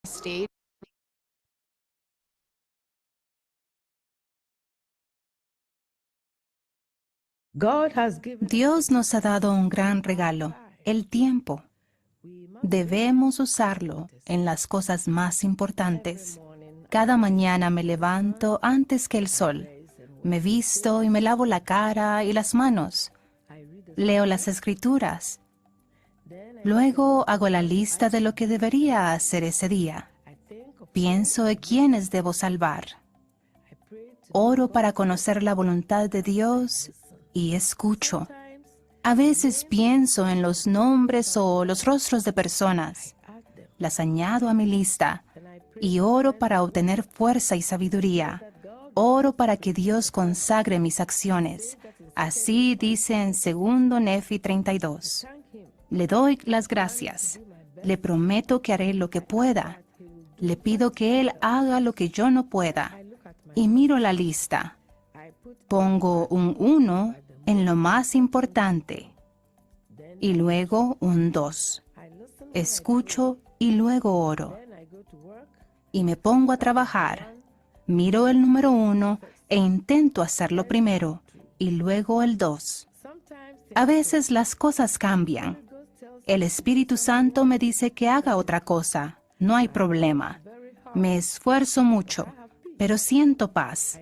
state. Dios nos ha dado un gran regalo, el tiempo. Debemos usarlo en las cosas más importantes. Cada mañana me levanto antes que el sol. Me visto y me lavo la cara y las manos. Leo las escrituras. Luego hago la lista de lo que debería hacer ese día. Pienso en quiénes debo salvar. Oro para conocer la voluntad de Dios y escucho. A veces pienso en los nombres o los rostros de personas. Las añado a mi lista y oro para obtener fuerza y sabiduría. Oro para que Dios consagre mis acciones. Así dice en 2 Nefi 32. Le doy las gracias. Le prometo que haré lo que pueda. Le pido que Él haga lo que yo no pueda. Y miro la lista. Pongo un 1 en lo más importante y luego un 2. Escucho y luego oro. Y me pongo a trabajar. Miro el número 1 e intento hacerlo primero y luego el 2. A veces las cosas cambian. El Espíritu Santo me dice que haga otra cosa. No hay problema. Me esfuerzo mucho, pero siento paz.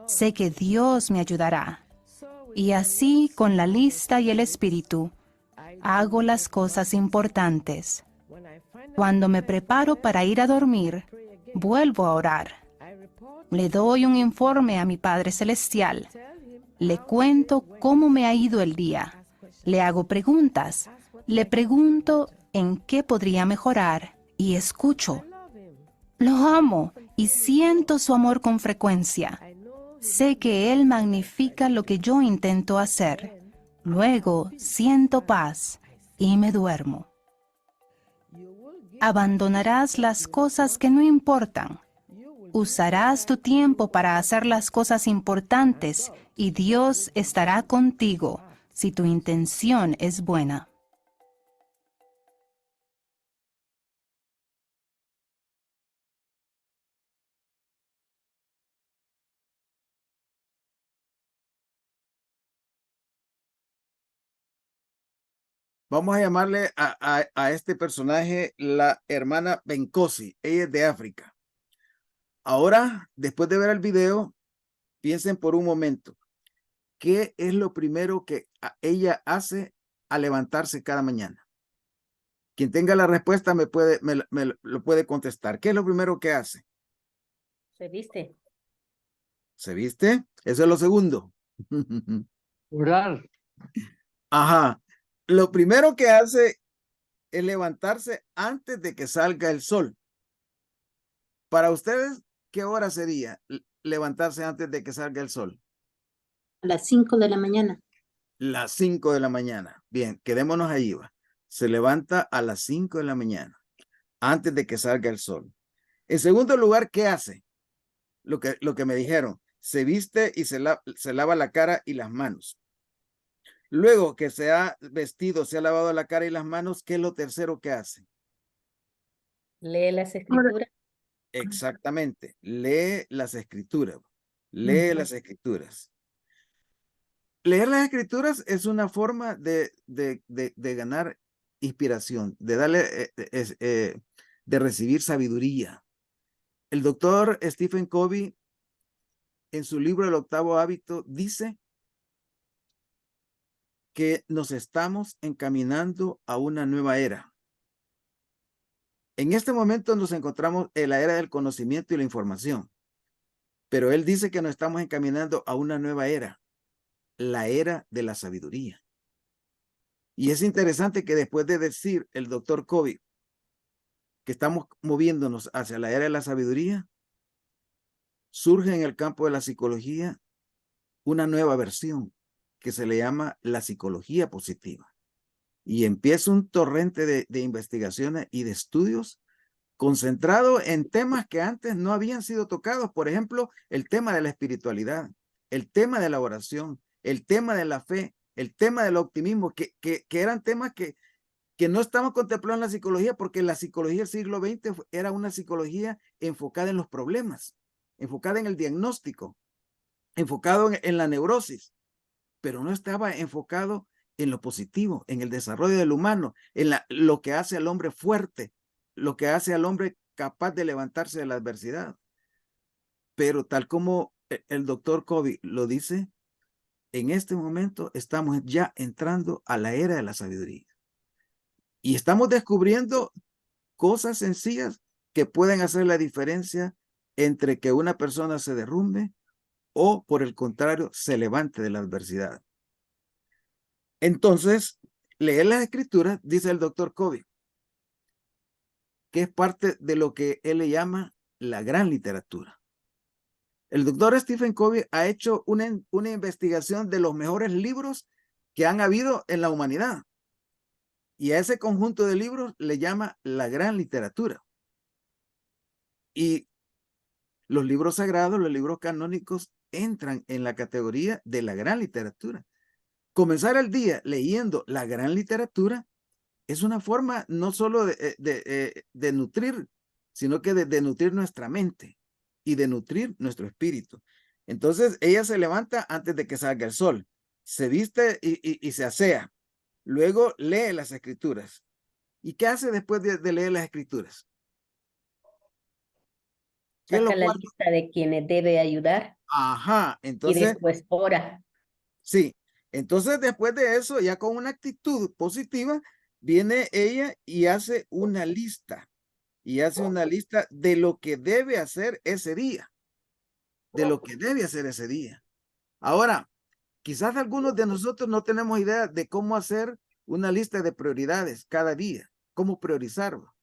Sé que Dios me ayudará. Y así, con la lista y el Espíritu, hago las cosas importantes. Cuando me preparo para ir a dormir, vuelvo a orar. Le doy un informe a mi Padre Celestial. Le cuento cómo me ha ido el día. Le hago preguntas. Le pregunto en qué podría mejorar y escucho. Lo amo y siento su amor con frecuencia. Sé que Él magnifica lo que yo intento hacer. Luego siento paz y me duermo. Abandonarás las cosas que no importan. Usarás tu tiempo para hacer las cosas importantes y Dios estará contigo si tu intención es buena. Vamos a llamarle a este personaje la hermana Bencosi. Ella es de África. Ahora, después de ver el video, piensen por un momento. ¿Qué es lo primero que ella hace al levantarse cada mañana? Quien tenga la respuesta me lo puede contestar. ¿Qué es lo primero que hace? Se viste. ¿Se viste? Eso es lo segundo. Orar. Ajá. Lo primero que hace es levantarse antes de que salga el sol. Para ustedes, ¿qué hora sería levantarse antes de que salga el sol? A las 5 de la mañana. Las 5 de la mañana. Bien, quedémonos ahí. Va. Se levanta a las 5 de la mañana, antes de que salga el sol. En segundo lugar, ¿qué hace? Lo que me dijeron, se viste y se lava la cara y las manos. Luego que se ha vestido, se ha lavado la cara y las manos, ¿qué es lo tercero que hace? Lee las escrituras. Exactamente, lee las escrituras. Lee las escrituras. Leer las escrituras es una forma de ganar inspiración, de darle, de recibir sabiduría. El doctor Stephen Covey, en su libro El octavo hábito, dice que nos estamos encaminando a una nueva era. En este momento nos encontramos en la era del conocimiento y la información, pero él dice que nos estamos encaminando a una nueva era, la era de la sabiduría. Y es interesante que después de decir el doctor Covey que estamos moviéndonos hacia la era de la sabiduría, surge en el campo de la psicología una nueva versión que se le llama la psicología positiva. Y empieza un torrente de investigaciones y de estudios concentrado en temas que antes no habían sido tocados. Por ejemplo, el tema de la espiritualidad, el tema de la oración, el tema de la fe, el tema del optimismo, que eran temas que que no estamos contemplando en la psicología, porque la psicología del siglo XX era una psicología enfocada en los problemas, enfocada en el diagnóstico, enfocado en la neurosis, pero no estaba enfocado en lo positivo, en el desarrollo del humano, en lo que hace al hombre fuerte, lo que hace al hombre capaz de levantarse de la adversidad. Pero tal como el doctor Covey lo dice, en este momento estamos ya entrando a la era de la sabiduría. Y estamos descubriendo cosas sencillas que pueden hacer la diferencia entre que una persona se derrumbe o, por el contrario, se levante de la adversidad. Entonces, leer las escrituras, dice el doctor Covey, que es parte de lo que él le llama la gran literatura. El doctor Stephen Covey ha hecho una investigación de los mejores libros que han habido en la humanidad. Y a ese conjunto de libros le llama la gran literatura. Y los libros sagrados, los libros canónicos, entran en la categoría de la gran literatura. Comenzar el día leyendo la gran literatura es una forma no solo de nutrir, sino que de nutrir nuestra mente y de nutrir nuestro espíritu. Entonces ella se levanta antes de que salga el sol, se viste y se asea. Luego lee las escrituras. ¿Y qué hace después de leer las escrituras? Saca la lista de quienes debe ayudar. Ajá, Y entonces, después ora. sí, entonces después de eso, ya con una actitud positiva, viene ella y hace una lista. Y hace una lista de lo que debe hacer ese día. De lo que debe hacer ese día. Ahora, quizás algunos de nosotros no tenemos idea de cómo hacer una lista de prioridades cada día, cómo priorizarlo.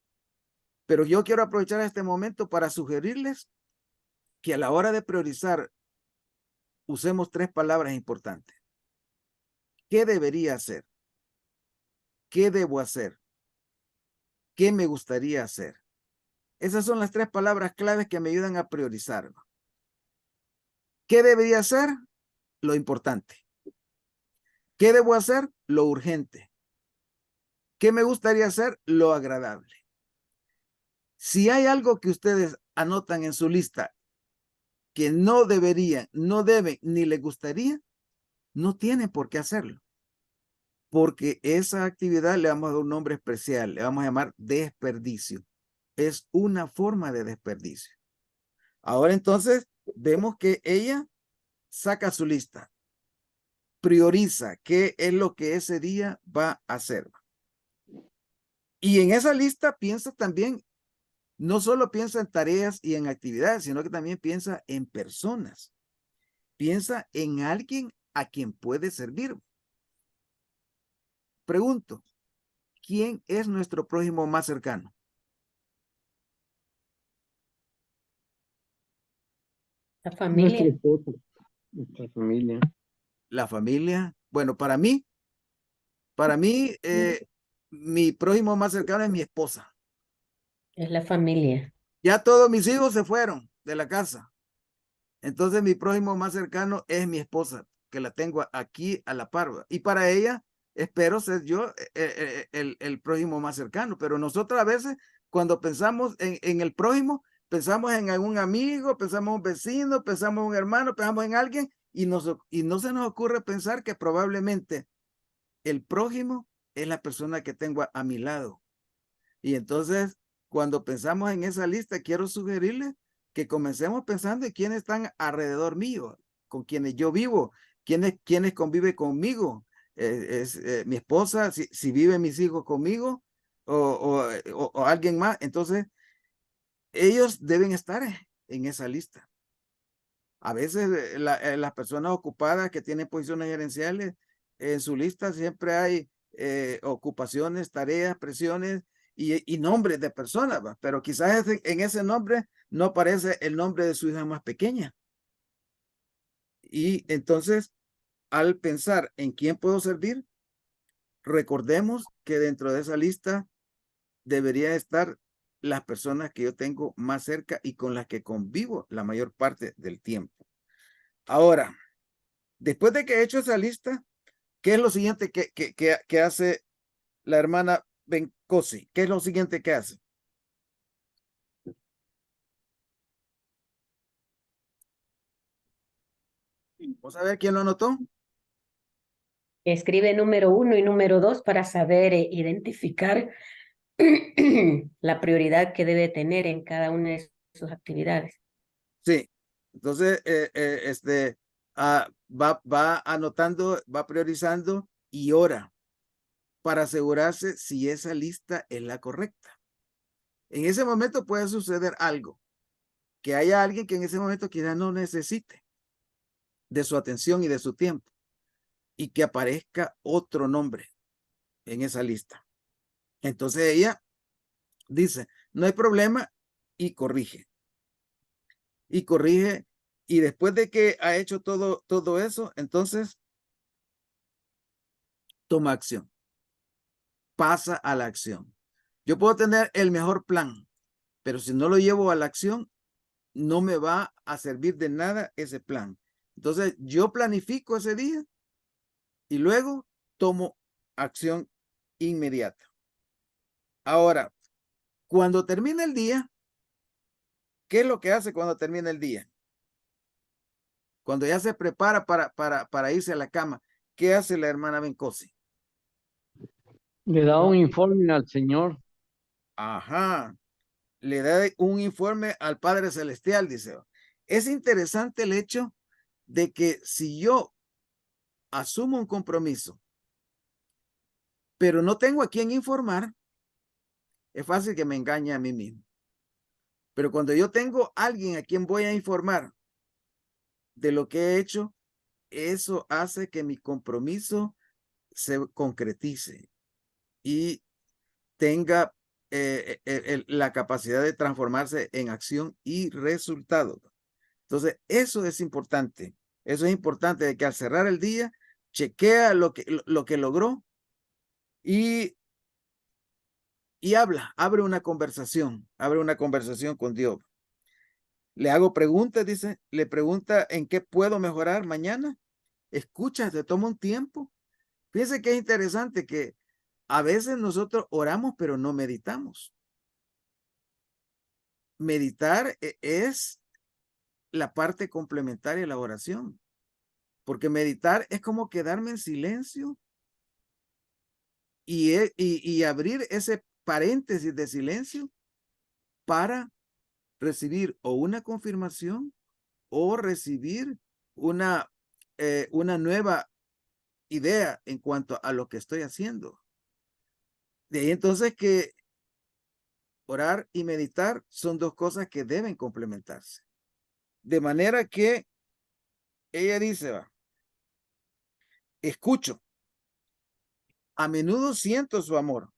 Pero yo quiero aprovechar este momento para sugerirles que a la hora de priorizar usemos 3 palabras importantes. ¿Qué debería hacer? ¿Qué debo hacer? ¿Qué me gustaría hacer? Esas son las 3 palabras claves que me ayudan a priorizar. ¿Qué debería hacer? Lo importante. ¿Qué debo hacer? Lo urgente. ¿Qué me gustaría hacer? Lo agradable. Si hay algo que ustedes anotan en su lista que no deberían, no deben, ni les gustaría, no tienen por qué hacerlo. Porque esa actividad le vamos a dar un nombre especial, le vamos a llamar desperdicio. Es una forma de desperdicio. Ahora entonces vemos que ella saca su lista, prioriza qué es lo que ese día va a hacer. Y en esa lista piensa también, no solo piensa en tareas y en actividades, sino que también piensa en personas. Piensa en alguien a quien puede servir. Pregunto, ¿quién es nuestro prójimo más cercano? La familia. Nuestra familia. La familia. Bueno, para mí, mi prójimo más cercano es mi esposa. Es la familia. Ya todos mis hijos se fueron de la casa. Entonces mi prójimo más cercano es mi esposa, que la tengo aquí a la par. Y para ella, espero ser yo el prójimo más cercano. Pero nosotros a veces, cuando pensamos en el prójimo, pensamos en algún amigo, pensamos en un vecino, pensamos en un hermano, pensamos en alguien, y no se nos ocurre pensar que probablemente el prójimo es la persona que tengo a mi lado. Y entonces, cuando pensamos en esa lista, quiero sugerirles que comencemos pensando en quiénes están alrededor mío, con quienes yo vivo, quienes conviven conmigo. Mi esposa, si viven mis hijos conmigo o alguien más, entonces ellos deben estar en esa lista. A veces las personas ocupadas que tienen posiciones gerenciales, en su lista siempre hay ocupaciones, tareas, presiones y nombres de personas, ¿va? Pero quizás en ese nombre no aparece el nombre de su hija más pequeña. Y entonces, al pensar en quién puedo servir, recordemos que dentro de esa lista debería estar las personas que yo tengo más cerca y con las que convivo la mayor parte del tiempo. Ahora, después de que he hecho esa lista, ¿qué es lo siguiente que hace la hermana Bencosi. ¿Qué es lo siguiente que hace? Vamos a ver quién lo anotó. Escribe número 1 y número 2 para saber identificar la prioridad que debe tener en cada una de sus actividades. Sí. Entonces, va anotando, va priorizando y ora para asegurarse si esa lista es la correcta. En ese momento puede suceder algo, que haya alguien que en ese momento quizás no necesite de su atención y de su tiempo, y que aparezca otro nombre en esa lista. Entonces ella dice, no hay problema, y corrige. Y corrige, y después de que ha hecho todo eso, entonces toma acción. Pasa a la acción. Yo puedo tener el mejor plan, pero si no lo llevo a la acción, no me va a servir de nada ese plan. Entonces yo planifico ese día y luego tomo acción inmediata. Ahora, cuando termina el día, ¿qué es lo que hace cuando termina el día? Cuando ya se prepara para irse a la cama, ¿qué hace la hermana Bencosi? Le da un informe al Señor. Ajá, le da un informe al Padre Celestial, dice. Es interesante el hecho de que si yo asumo un compromiso, pero no tengo a quién informar, es fácil que me engañe a mí mismo. Pero cuando yo tengo a alguien a quien voy a informar de lo que he hecho, eso hace que mi compromiso se concretice y tenga la capacidad de transformarse en acción y resultado. Entonces, eso es importante. Eso es importante de que al cerrar el día, chequea lo que logró y abre una conversación con Dios. Le hago preguntas, dice, le pregunta en qué puedo mejorar mañana. Escucha, te toma un tiempo. Fíjense que es interesante que a veces nosotros oramos, pero no meditamos. Meditar es la parte complementaria de la oración, porque meditar es como quedarme en silencio y abrir ese paréntesis de silencio para recibir o una confirmación o recibir una nueva idea en cuanto a lo que estoy haciendo. De ahí entonces que orar y meditar son dos cosas que deben complementarse. De manera que ella dice, va, escucho, a menudo siento su amor.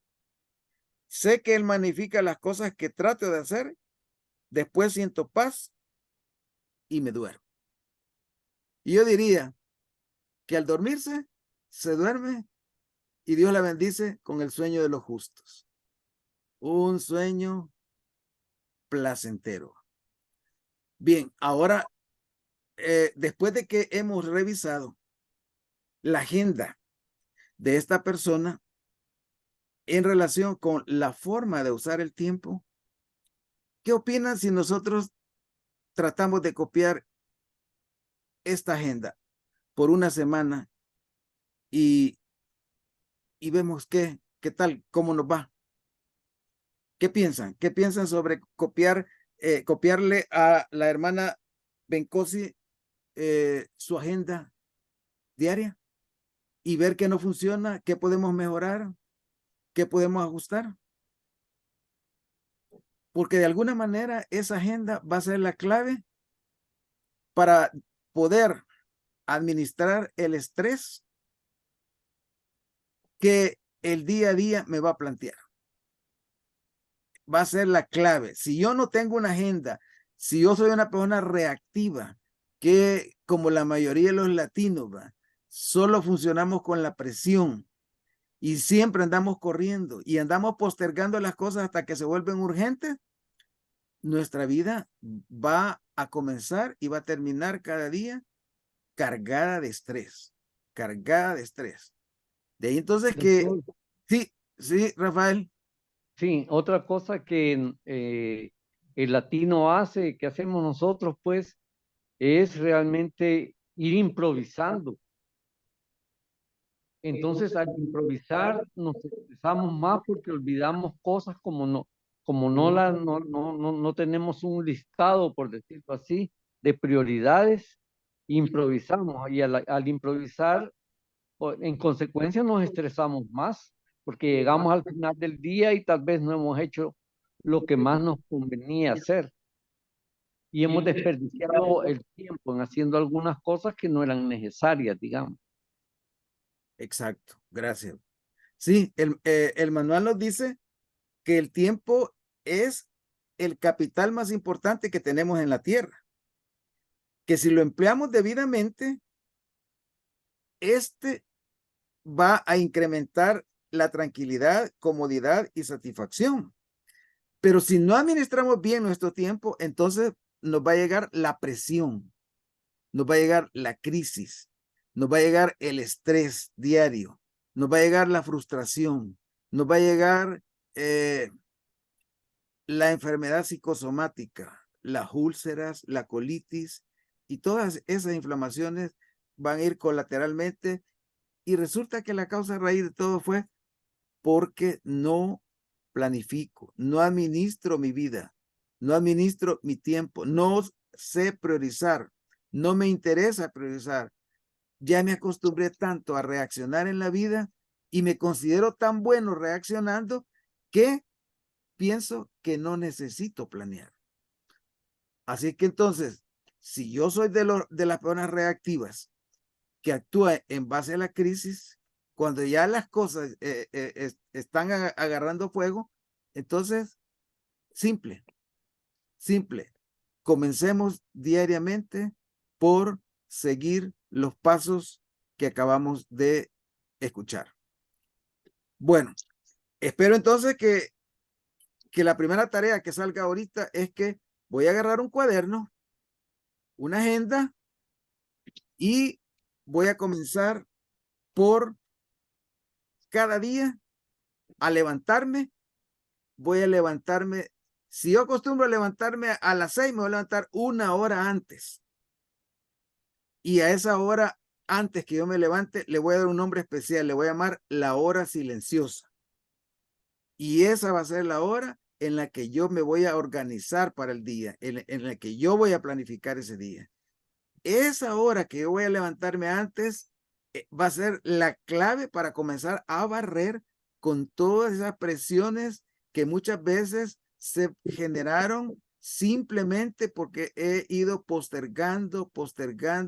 Sé que él magnifica las cosas que trato de hacer, después siento paz y me duermo. Y yo diría que al dormirse, se duerme y Dios la bendice con el sueño de los justos. Un sueño placentero. Bien, ahora, después de que hemos revisado la agenda de esta persona en relación con la forma de usar el tiempo, ¿qué opinan si nosotros tratamos de copiar esta agenda por una semana y vemos qué tal, cómo nos va? ¿Qué piensan? ¿Qué piensan sobre copiarle a la hermana Bencosi su agenda diaria y ver qué no funciona, qué podemos mejorar, qué podemos ajustar? Porque de alguna manera esa agenda va a ser la clave para poder administrar el estrés que el día a día me va a plantear. Va a ser la clave. Si yo no tengo una agenda, si yo soy una persona reactiva, que como la mayoría de los latinos, solo funcionamos con la presión y siempre andamos corriendo y andamos postergando las cosas hasta que se vuelven urgentes, nuestra vida va a comenzar y va a terminar cada día cargada de estrés, cargada de estrés. De ahí entonces que, Doctor, sí, Sí, Rafael. Sí, otra cosa que el latino hace, que hacemos nosotros, pues, es realmente ir improvisando. Entonces, al improvisar, nos estresamos más porque olvidamos cosas como no tenemos un listado, por decirlo así, de prioridades, improvisamos. Y al improvisar, en consecuencia, nos estresamos más porque llegamos al final del día y tal vez no hemos hecho lo que más nos convenía hacer. Y hemos desperdiciado el tiempo en haciendo algunas cosas que no eran necesarias, digamos. Exacto, gracias. Sí, el manual nos dice que el tiempo es el capital más importante que tenemos en la tierra. Que si lo empleamos debidamente, este va a incrementar la tranquilidad, comodidad y satisfacción. Pero si no administramos bien nuestro tiempo, entonces nos va a llegar la presión, nos va a llegar la crisis, nos va a llegar el estrés diario, nos va a llegar la frustración, nos va a llegar la enfermedad psicosomática, las úlceras, la colitis y todas esas inflamaciones van a ir colateralmente y resulta que la causa raíz de todo fue porque no planifico, no administro mi vida, no administro mi tiempo, no sé priorizar, no me interesa priorizar. Ya me acostumbré tanto a reaccionar en la vida y me considero tan bueno reaccionando que pienso que no necesito planear. Así que entonces, si yo soy de las personas reactivas que actúa en base a la crisis, cuando ya las cosas están agarrando fuego, entonces, simple, comencemos diariamente por seguir los pasos que acabamos de escuchar. Bueno, espero entonces que la primera tarea que salga ahorita es que voy a agarrar un cuaderno, una agenda y voy a comenzar por cada día a levantarme. Voy a levantarme. Si yo acostumbro a levantarme a las 6, me voy a levantar 1 hora antes. Y a esa hora, antes que yo me levante, le voy a dar un nombre especial. Le voy a llamar la hora silenciosa. Y esa va a ser la hora en la que yo me voy a organizar para el día, en la que yo voy a planificar ese día. Esa hora que yo voy a levantarme antes va a ser la clave para comenzar a barrer con todas esas presiones que muchas veces se generaron simplemente porque he ido postergando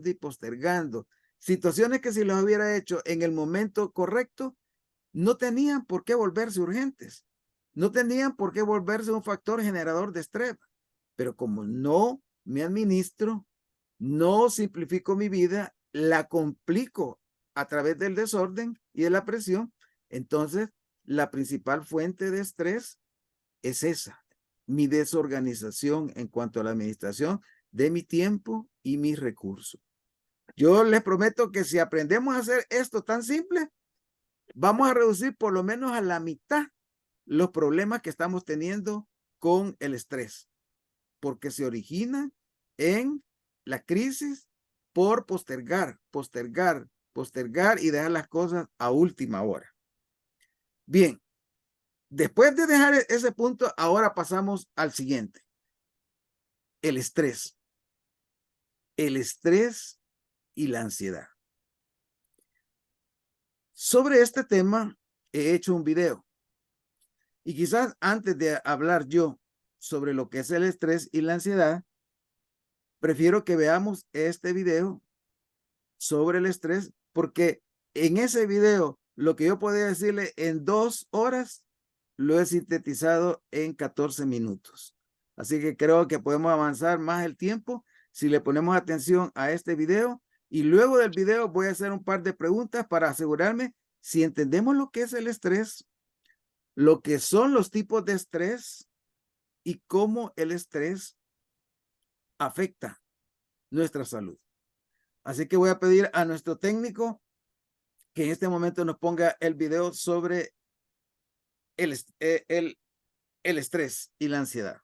y postergando. Situaciones que si las hubiera hecho en el momento correcto, no tenían por qué volverse urgentes. No tenían por qué volverse un factor generador de estrés. Pero como no me administro, no simplifico mi vida, la complico a través del desorden y de la presión, entonces la principal fuente de estrés es esa, mi desorganización en cuanto a la administración de mi tiempo y mis recursos. Yo les prometo que si aprendemos a hacer esto tan simple, vamos a reducir por lo menos a la mitad los problemas que estamos teniendo con el estrés, porque se origina en la crisis por postergar y dejar las cosas a última hora. Bien, después de dejar ese punto, ahora pasamos al siguiente. El estrés. El estrés y la ansiedad. Sobre este tema he hecho un video. Y quizás antes de hablar yo sobre lo que es el estrés y la ansiedad, prefiero que veamos este video sobre el estrés, porque en ese video lo que yo podía decirle en 2 horas, lo he sintetizado en 14 minutos. Así que creo que podemos avanzar más el tiempo si le ponemos atención a este video. Y luego del video voy a hacer un par de preguntas para asegurarme si entendemos lo que es el estrés, lo que son los tipos de estrés y cómo el estrés afecta nuestra salud. Así que voy a pedir a nuestro técnico que en este momento nos ponga el video sobre el estrés y la ansiedad.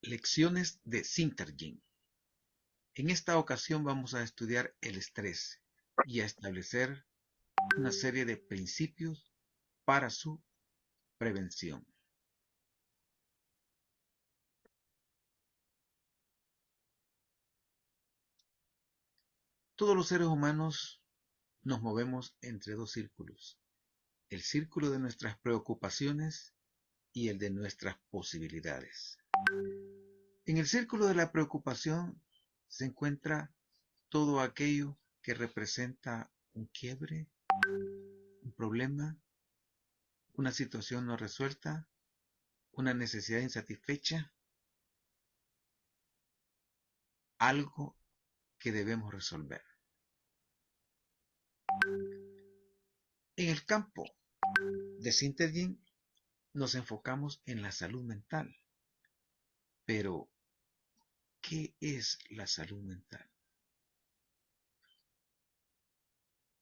Lecciones de Sintergin. En esta ocasión vamos a estudiar el estrés y a establecer una serie de principios para su prevención. Todos los seres humanos nos movemos entre dos círculos: el círculo de nuestras preocupaciones y el de nuestras posibilidades. En el círculo de la preocupación se encuentra todo aquello que representa un quiebre, un problema, una situación no resuelta, una necesidad insatisfecha, algo que debemos resolver. En el campo de Sintergin nos enfocamos en la salud mental. Pero, ¿qué es la salud mental?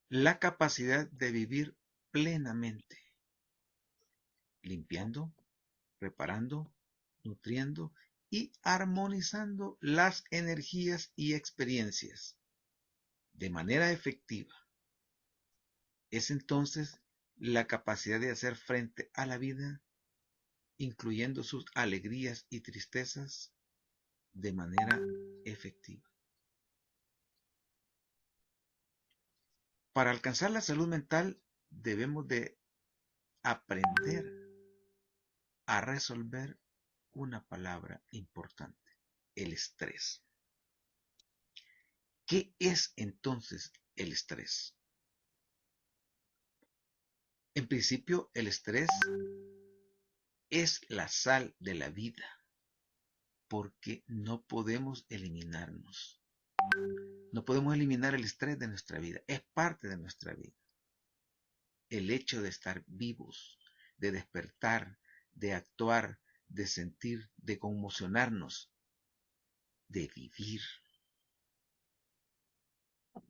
La capacidad de vivir plenamente, limpiando, reparando, nutriendo y armonizando las energías y experiencias de manera efectiva. Es entonces la capacidad de hacer frente a la vida, incluyendo sus alegrías y tristezas, de manera efectiva. Para alcanzar la salud mental debemos de aprender a resolver una palabra importante: el estrés. ¿Qué es entonces el estrés? En principio, el estrés es la sal de la vida, porque no podemos eliminarnos. No podemos eliminar el estrés de nuestra vida, es parte de nuestra vida. El hecho de estar vivos, de despertar, de actuar, de sentir, de conmocionarnos, de vivir.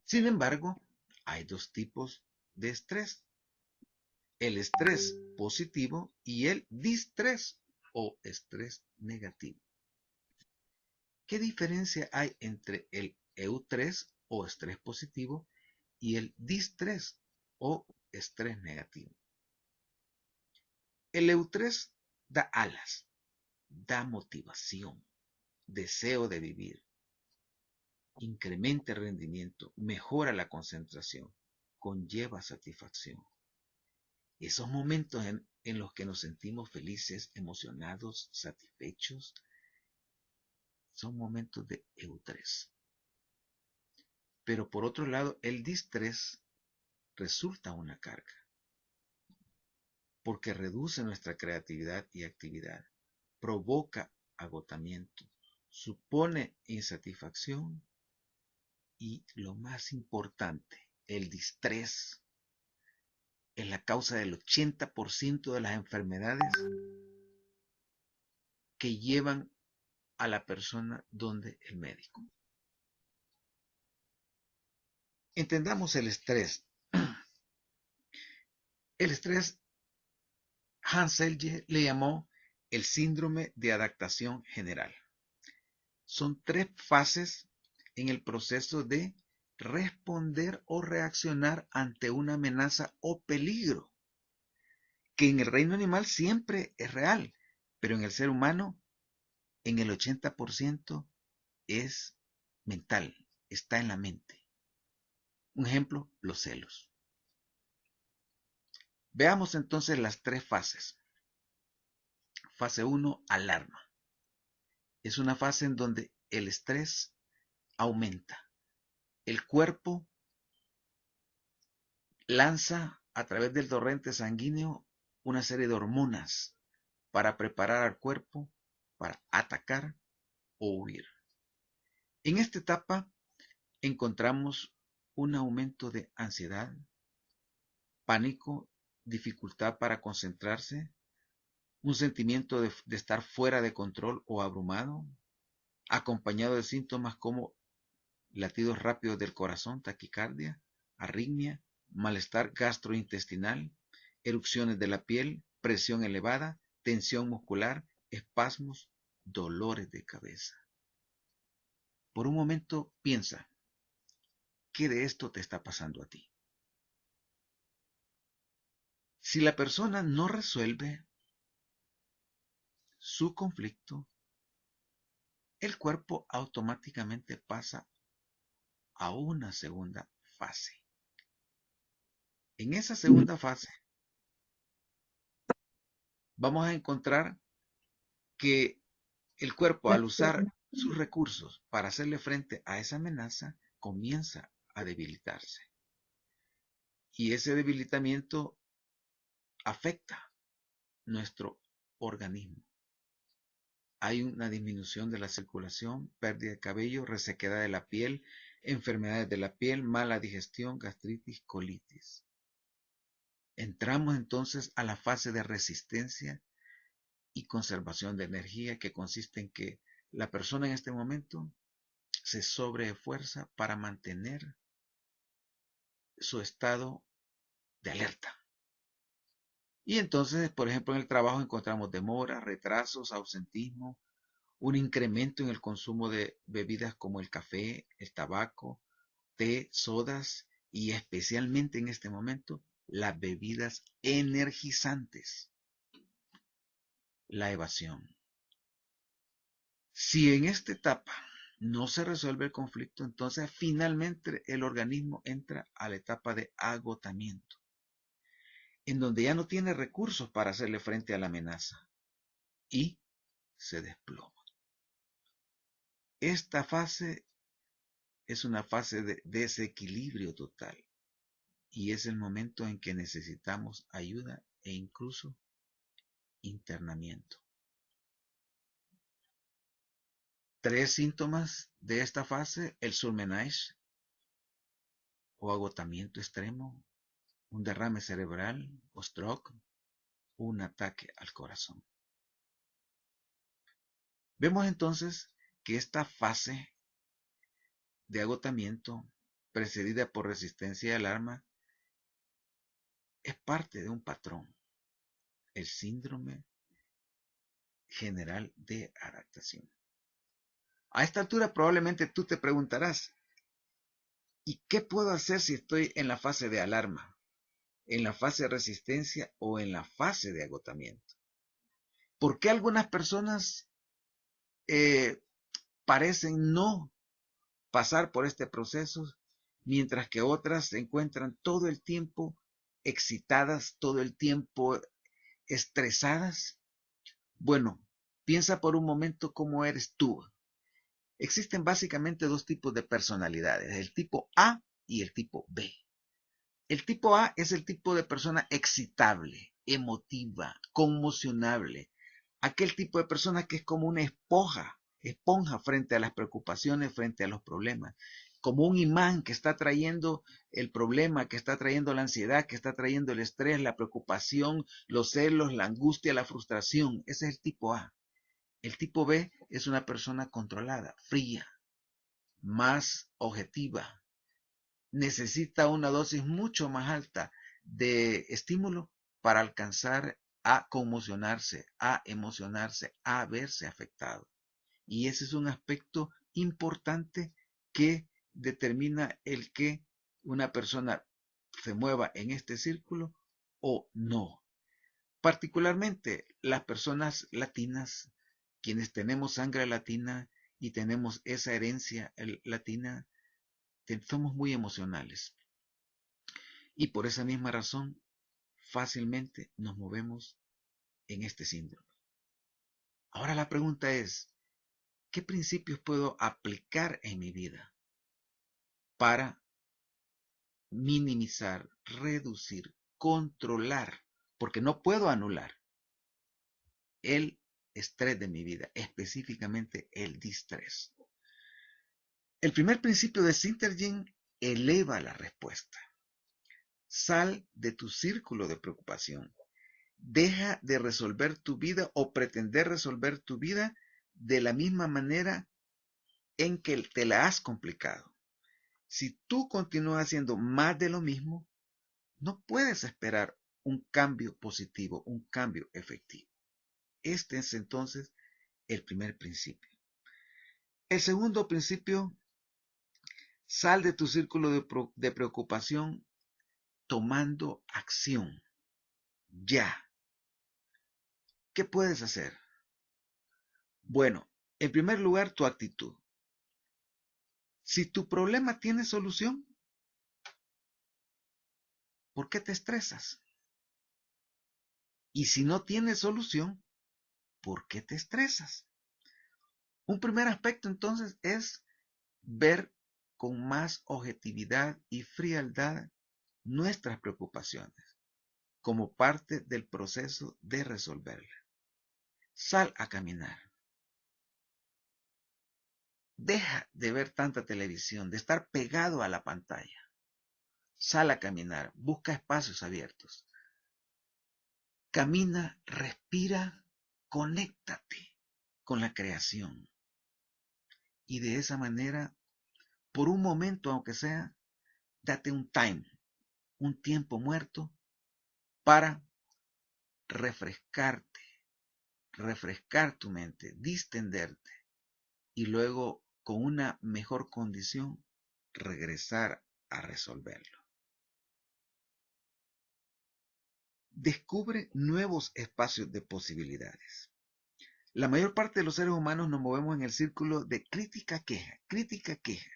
Sin embargo, hay dos tipos de estrés: el estrés positivo y el distrés o estrés negativo. ¿Qué diferencia hay entre el eustrés o estrés positivo y el distrés o estrés negativo? El eustrés da alas, da motivación, deseo de vivir, incrementa el rendimiento, mejora la concentración, conlleva satisfacción. Esos momentos en los que nos sentimos felices, emocionados, satisfechos, son momentos de eustrés. Pero por otro lado, el distrés resulta una carga, porque reduce nuestra creatividad y actividad, provoca agotamiento, supone insatisfacción y, lo más importante, el distrés es la causa del 80% de las enfermedades que llevan a la persona donde el médico. Entendamos el estrés. El estrés, Hans Selye le llamó el síndrome de adaptación general. Son 3 fases en el proceso de responder o reaccionar ante una amenaza o peligro, que en el reino animal siempre es real, pero en el ser humano, en el 80% es mental, está en la mente. Un ejemplo, los celos. Veamos entonces las 3 fases. Fase 1, alarma. Es una fase en donde el estrés aumenta. El cuerpo lanza a través del torrente sanguíneo una serie de hormonas para preparar al cuerpo para atacar o huir. En esta etapa encontramos un aumento de ansiedad, pánico, dificultad para concentrarse, un sentimiento de estar fuera de control o abrumado, acompañado de síntomas como latidos rápidos del corazón, taquicardia, arritmia, malestar gastrointestinal, erupciones de la piel, presión elevada, tensión muscular, espasmos, dolores de cabeza. Por un momento piensa, ¿qué de esto te está pasando a ti? Si la persona no resuelve su conflicto, el cuerpo automáticamente pasa a una segunda fase. En esa segunda fase vamos a encontrar que el cuerpo, al usar sus recursos para hacerle frente a esa amenaza, comienza a debilitarse. Y ese debilitamiento afecta nuestro organismo. Hay una disminución de la circulación, pérdida de cabello, resequedad de la piel, enfermedades de la piel, mala digestión, gastritis, colitis. Entramos entonces a la fase de resistencia y conservación de energía, que consiste en que la persona en este momento se sobreesfuerza para mantener su estado de alerta. Y entonces, por ejemplo, en el trabajo encontramos demoras, retrasos, ausentismo, un incremento en el consumo de bebidas como el café, el tabaco, té, sodas y especialmente en este momento las bebidas energizantes. La evasión. Si en esta etapa no se resuelve el conflicto, entonces finalmente el organismo entra a la etapa de agotamiento, en donde ya no tiene recursos para hacerle frente a la amenaza y se desploma. Esta fase es una fase de desequilibrio total y es el momento en que necesitamos ayuda e incluso internamiento. 3 síntomas de esta fase: el surmenage o agotamiento extremo, un derrame cerebral o stroke, un ataque al corazón. Vemos entonces que esta fase de agotamiento, precedida por resistencia y alarma, es parte de un patrón, el síndrome general de adaptación. A esta altura probablemente tú te preguntarás, ¿y qué puedo hacer si estoy en la fase de alarma, en la fase de resistencia o en la fase de agotamiento? ¿Por qué algunas personas parecen no pasar por este proceso, mientras que otras se encuentran todo el tiempo excitadas, todo el tiempo estresadas? Bueno, piensa por un momento cómo eres tú. Existen básicamente 2 tipos de personalidades, el tipo A y el tipo B. El tipo A es el tipo de persona excitable, emotiva, conmocionable. Aquel tipo de persona que es como una esponja frente a las preocupaciones, frente a los problemas. Como un imán que está trayendo el problema, que está trayendo la ansiedad, que está trayendo el estrés, la preocupación, los celos, la angustia, la frustración. Ese es el tipo A. El tipo B es una persona controlada, fría, más objetiva. Necesita una dosis mucho más alta de estímulo para alcanzar a conmocionarse, a emocionarse, a verse afectado. Y ese es un aspecto importante que determina el que una persona se mueva en este círculo o no. Particularmente las personas latinas, quienes tenemos sangre latina y tenemos esa herencia latina, somos muy emocionales. Y por esa misma razón, fácilmente nos movemos en este síndrome. Ahora la pregunta es, ¿qué principios puedo aplicar en mi vida para minimizar, reducir, controlar, porque no puedo anular el estrés de mi vida, específicamente el distrés? El primer principio de Sintergin eleva la respuesta. Sal de tu círculo de preocupación. Deja de resolver tu vida o pretender resolver tu vida de la misma manera en que te la has complicado. Si tú continúas haciendo más de lo mismo, no puedes esperar un cambio positivo, un cambio efectivo. Este es entonces el primer principio. El segundo principio, sal de tu círculo de preocupación tomando acción. Ya. ¿Qué puedes hacer? Bueno, en primer lugar, tu actitud. Si tu problema tiene solución, ¿por qué te estresas? Y si no tiene solución, ¿por qué te estresas? Un primer aspecto entonces es ver con más objetividad y frialdad nuestras preocupaciones como parte del proceso de resolverlas. Sal a caminar. Deja de ver tanta televisión, de estar pegado a la pantalla. Sal a caminar, busca espacios abiertos. Camina, respira, conéctate con la creación. Y de esa manera, por un momento aunque sea, date un time, un tiempo muerto para refrescarte, refrescar tu mente, distenderte y luego con una mejor condición regresar a resolverlo. Descubre nuevos espacios de posibilidades. La mayor parte de los seres humanos nos movemos en el círculo de crítica-queja, crítica-queja.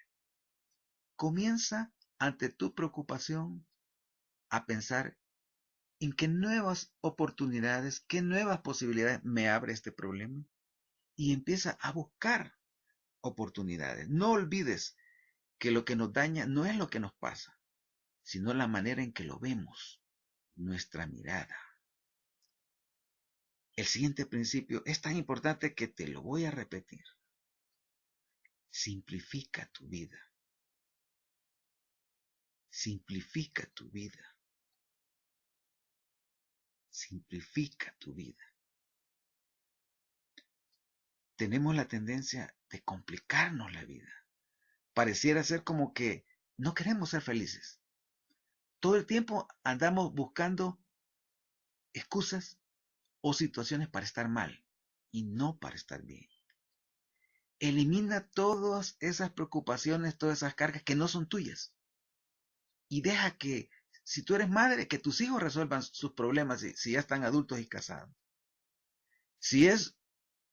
Comienza ante tu preocupación a pensar en qué nuevas oportunidades, qué nuevas posibilidades me abre este problema y empieza a buscar oportunidades. No olvides que lo que nos daña no es lo que nos pasa, sino la manera en que lo vemos, nuestra mirada. El siguiente principio es tan importante que te lo voy a repetir. Simplifica tu vida. Simplifica tu vida. Simplifica tu vida. Tenemos la tendencia de complicarnos la vida. Pareciera ser como que no queremos ser felices. Todo el tiempo andamos buscando excusas o situaciones para estar mal y no para estar bien. Elimina todas esas preocupaciones, todas esas cargas que no son tuyas. Y deja que, si tú eres madre, que tus hijos resuelvan sus problemas si ya están adultos y casados. Si es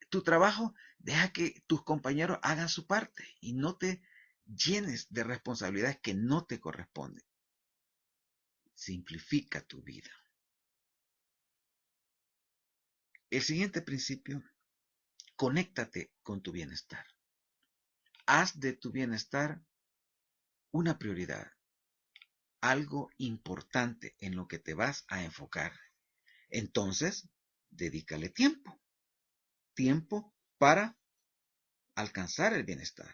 tu trabajo, deja que tus compañeros hagan su parte y no te llenes de responsabilidades que no te corresponden. Simplifica tu vida. El siguiente principio, conéctate con tu bienestar. Haz de tu bienestar una prioridad, algo importante en lo que te vas a enfocar. Entonces, dedícale tiempo. Tiempo para alcanzar el bienestar.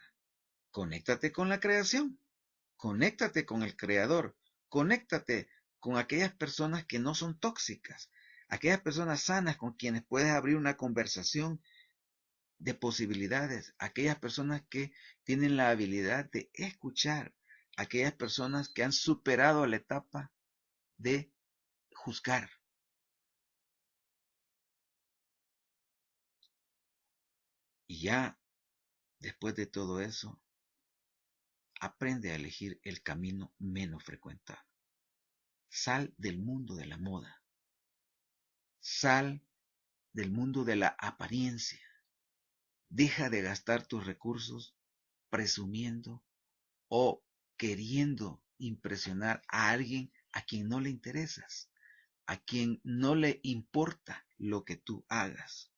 Conéctate con la creación. Conéctate con el creador. Conéctate con aquellas personas que no son tóxicas. Aquellas personas sanas con quienes puedes abrir una conversación de posibilidades. Aquellas personas que tienen la habilidad de escuchar. Aquellas personas que han superado la etapa de juzgar. Y ya, después de todo eso, aprende a elegir el camino menos frecuentado. Sal del mundo de la moda. Sal del mundo de la apariencia. Deja de gastar tus recursos presumiendo o queriendo impresionar a alguien a quien no le interesas, a quien no le importa lo que tú hagas.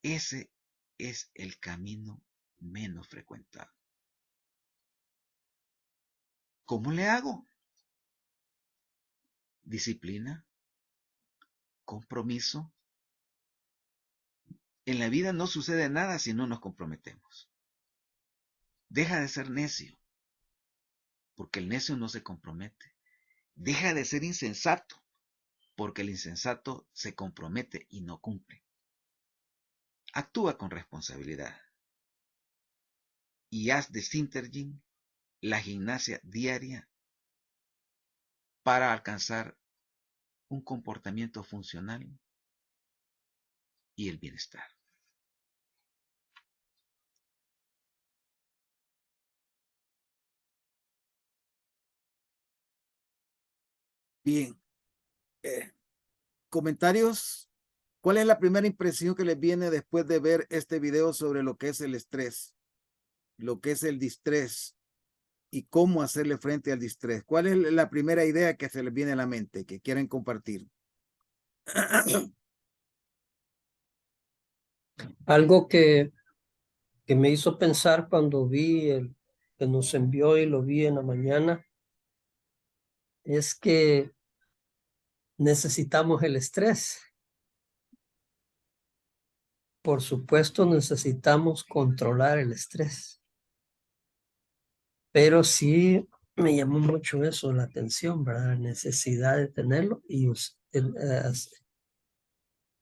Ese es el camino menos frecuentado. ¿Cómo le hago? Disciplina, compromiso. En la vida no sucede nada si no nos comprometemos. Deja de ser necio, porque el necio no se compromete. Deja de ser insensato, porque el insensato se compromete y no cumple. Actúa con responsabilidad y haz de Synergy la gimnasia diaria para alcanzar un comportamiento funcional y el bienestar. Bien. ¿Comentarios? ¿Cuál es la primera impresión que les viene después de ver este video sobre lo que es el estrés, lo que es el distrés y cómo hacerle frente al distrés? ¿Cuál es la primera idea que se les viene a la mente, que quieren compartir? Algo que me hizo pensar cuando vi el que nos envió y lo vi en la mañana es que necesitamos el estrés. Por supuesto, necesitamos controlar el estrés. Pero sí me llamó mucho eso la atención, ¿verdad? La necesidad de tenerlo y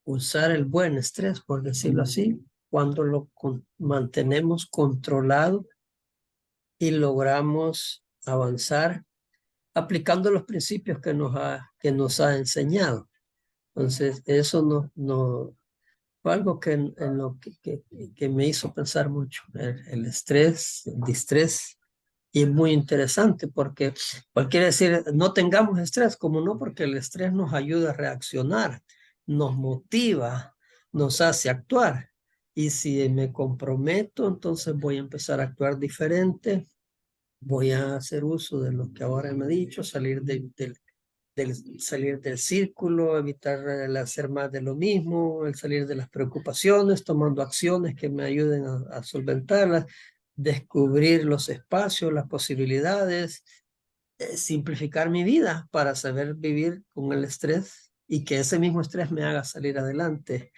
usar el buen estrés, por decirlo así, cuando lo mantenemos controlado y logramos avanzar aplicando los principios que nos ha enseñado. Entonces, eso no fue algo en lo que me hizo pensar mucho, el estrés, el distrés, y muy interesante porque quiere decir, no tengamos estrés, como no, porque el estrés nos ayuda a reaccionar, nos motiva, nos hace actuar. Y si me comprometo, entonces voy a empezar a actuar diferente, voy a hacer uso de lo que ahora me he dicho, salir salir del círculo, evitar el hacer más de lo mismo, el salir de las preocupaciones, tomando acciones que me ayuden a solventarlas, descubrir los espacios, las posibilidades, simplificar mi vida para saber vivir con el estrés y que ese mismo estrés me haga salir adelante,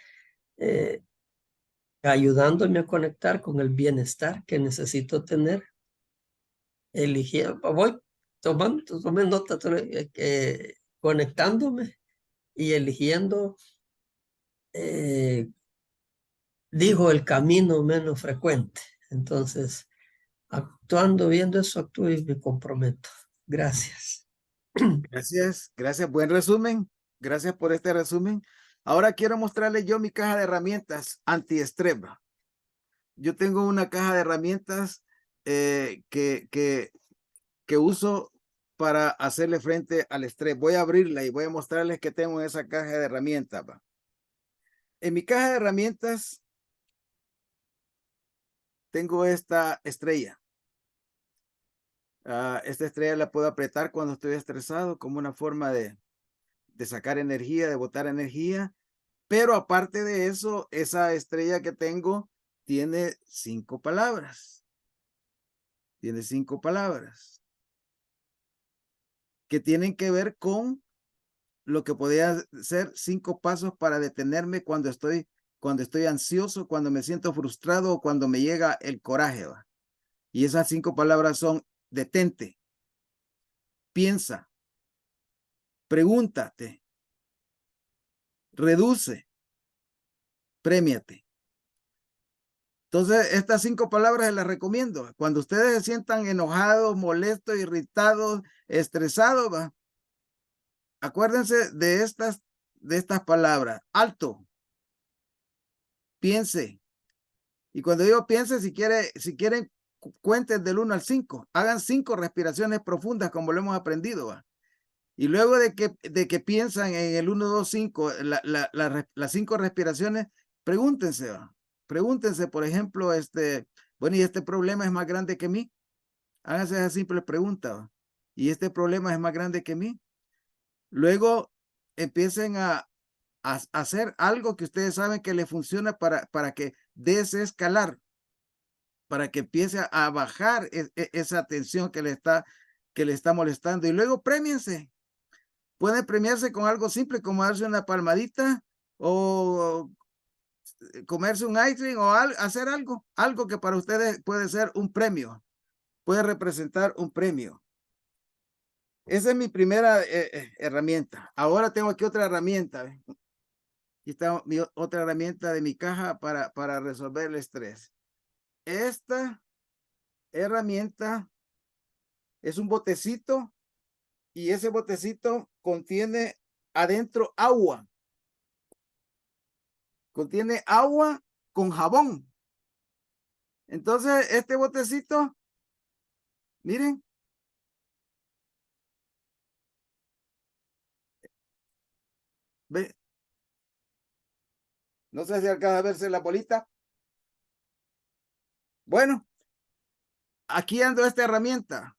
ayudándome a conectar con el bienestar que necesito tener. Voy tomé nota, conectándome y eligiendo, dijo, el camino menos frecuente. Entonces, actuando, viendo eso, actúo y me comprometo. Gracias. Gracias, gracias. Buen resumen. Gracias por este resumen. Ahora quiero mostrarles yo mi caja de herramientas antiestrés. Yo tengo una caja de herramientas que uso para hacerle frente al estrés. Voy a abrirla y voy a mostrarles qué tengo en esa caja de herramientas. En mi caja de herramientas tengo esta estrella. Esta estrella la puedo apretar cuando estoy estresado como una forma de sacar energía, de botar energía. Pero aparte de eso, esa estrella que tengo tiene 5 palabras. Tiene 5 palabras que tienen que ver con lo que podría ser 5 pasos para detenerme cuando estoy ansioso, cuando me siento frustrado o cuando me llega el coraje. ¿Va? Y esas 5 palabras son: detente, piensa, pregúntate, reduce, premiate. Entonces, estas 5 palabras las recomiendo. Cuando ustedes se sientan enojados, molestos, irritados, estresados, ¿va? Acuérdense de estas palabras: alto, piense. Y cuando digo piense, si quieren, cuenten del 1 al 5. Hagan 5 respiraciones profundas como lo hemos aprendido. ¿Va? Y luego de que piensan en el 1, 2, 5, las 5 respiraciones, pregúntense. ¿Va? Pregúntense, por ejemplo, bueno, ¿y este problema es más grande que mí? Háganse esa simple pregunta. ¿Va? ¿Y este problema es más grande que mí? Luego empiecen a hacer algo que ustedes saben que le funciona para que desescalar, para que empiece a bajar esa tensión que le está molestando. Y luego premiense. Pueden premiarse con algo simple como darse una palmadita o comerse un ice cream o hacer algo que para ustedes puede ser un premio, puede representar un premio. Esa es mi primera herramienta. Ahora tengo aquí otra herramienta. Aquí está otra herramienta de mi caja para resolver el estrés. Esta herramienta es un botecito y ese botecito contiene adentro agua. Contiene agua con jabón. Entonces, este botecito, miren. ¿Ve? No sé si alcanza a verse la bolita. Bueno, aquí ando esta herramienta.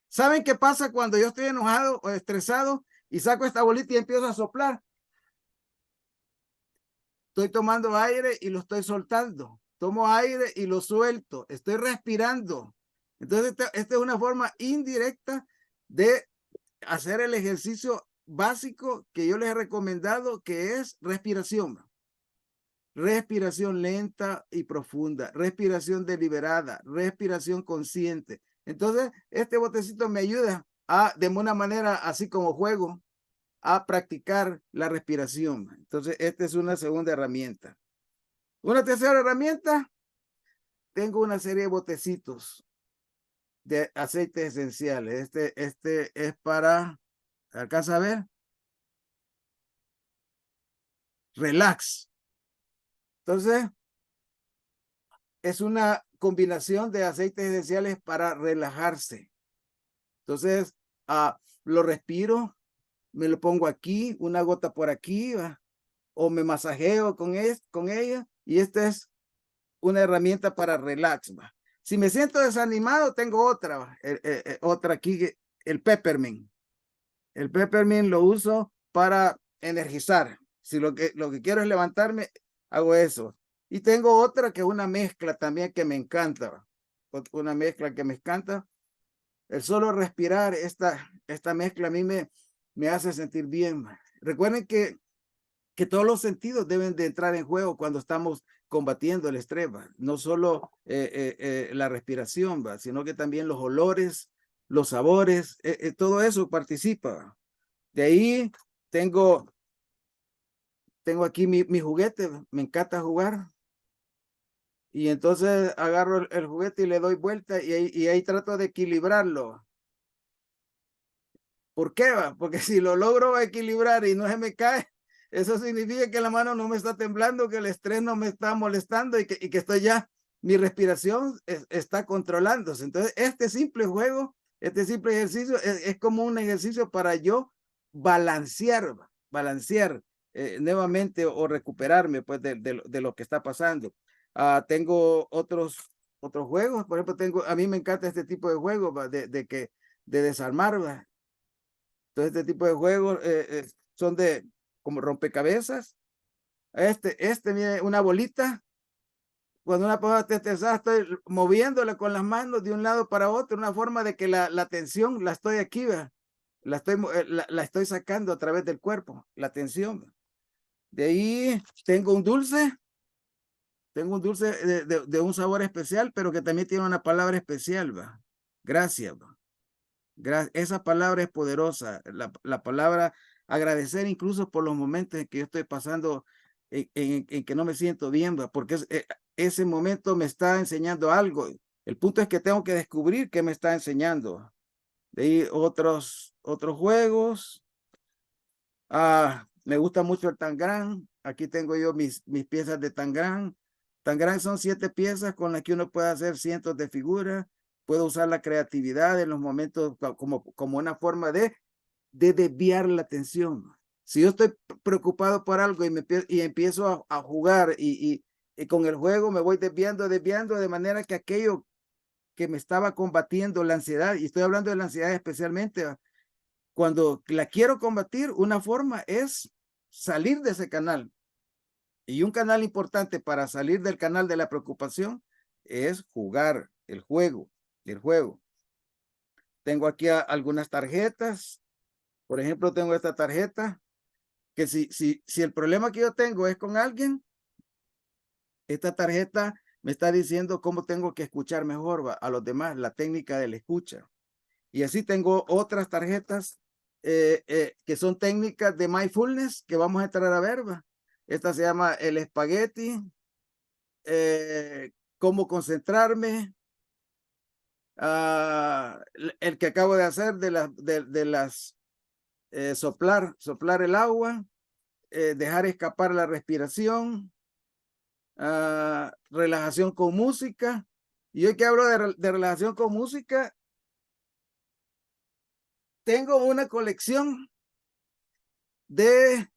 ¿Saben qué pasa cuando yo estoy enojado o estresado y saco esta bolita y empiezo a soplar? Estoy tomando aire y lo estoy soltando. Tomo aire y lo suelto. Estoy respirando. Entonces, esta es una forma indirecta de hacer el ejercicio básico que yo les he recomendado, que es respiración. Respiración lenta y profunda, respiración deliberada, respiración consciente. Entonces, este botecito me ayuda de una manera así como juego, a practicar la respiración. Entonces, esta es una segunda herramienta. Una tercera herramienta, tengo una serie de botecitos de aceites esenciales. Este es para, ¿alcanza a ver? Relax. Entonces, es una combinación de aceites esenciales para relajarse. Entonces, lo respiro, me lo pongo aquí, una gota por aquí, o me masajeo con ella, y esta es una herramienta para relax. Si me siento desanimado, tengo otra, otra aquí, el peppermint. El peppermint lo uso para energizar. Si lo que quiero es levantarme, hago eso. Y tengo otra que es una mezcla también que me encanta. Una mezcla que me encanta. El solo respirar esta mezcla a mí me hace sentir bien. Recuerden que todos los sentidos deben de entrar en juego cuando estamos combatiendo el estrés, no solo la respiración, sino que también los olores, los sabores, todo eso participa. De ahí tengo aquí mi juguete, me encanta jugar. Y entonces agarro el juguete y le doy vuelta y ahí trato de equilibrarlo. ¿Por qué? Porque si lo logro equilibrar y no se me cae, eso significa que la mano no me está temblando, que el estrés no me está molestando y que estoy ya, mi respiración está controlándose. Entonces, este simple juego, este simple ejercicio es como un ejercicio para yo balancear nuevamente o recuperarme pues de lo que está pasando. Tengo otros juegos, por ejemplo, a mí me encanta este tipo de juegos de desarmar, ¿va? Entonces, este tipo de juegos son como rompecabezas. Mire, una bolita. Cuando una persona está estresada, estoy moviéndola con las manos de un lado para otro, una forma de que la tensión la estoy aquí, ¿va? La estoy sacando a través del cuerpo, la tensión. De ahí tengo un dulce de un sabor especial, pero que también tiene una palabra especial, ¿va? Gracias, ¿va? Esa palabra es poderosa, la palabra agradecer incluso por los momentos en que yo estoy pasando, en que no me siento bien, porque ese momento me está enseñando algo. El punto es que tengo que descubrir qué me está enseñando. De ahí otros juegos. Me gusta mucho el tangrán. Aquí tengo yo mis piezas de tangrán. Tangrán son 7 piezas con las que uno puede hacer cientos de figuras. Puedo usar la creatividad en los momentos como una forma de desviar la atención. Si yo estoy preocupado por algo y empiezo a jugar y con el juego me voy desviando de manera que aquello que me estaba combatiendo la ansiedad, y estoy hablando de la ansiedad especialmente, cuando la quiero combatir, una forma es salir de ese canal. Y un canal importante para salir del canal de la preocupación es jugar el juego. Tengo aquí algunas tarjetas. Por ejemplo, tengo esta tarjeta que si el problema que yo tengo es con alguien, esta tarjeta me está diciendo cómo tengo que escuchar mejor a los demás, la técnica de la escucha. Y así tengo otras tarjetas que son técnicas de mindfulness que vamos a entrar a ver. Esta se llama el espagueti, cómo concentrarme, el que acabo de hacer de las soplar el agua, dejar escapar la respiración, relajación con música. Y hoy que hablo de relajación con música, tengo una colección de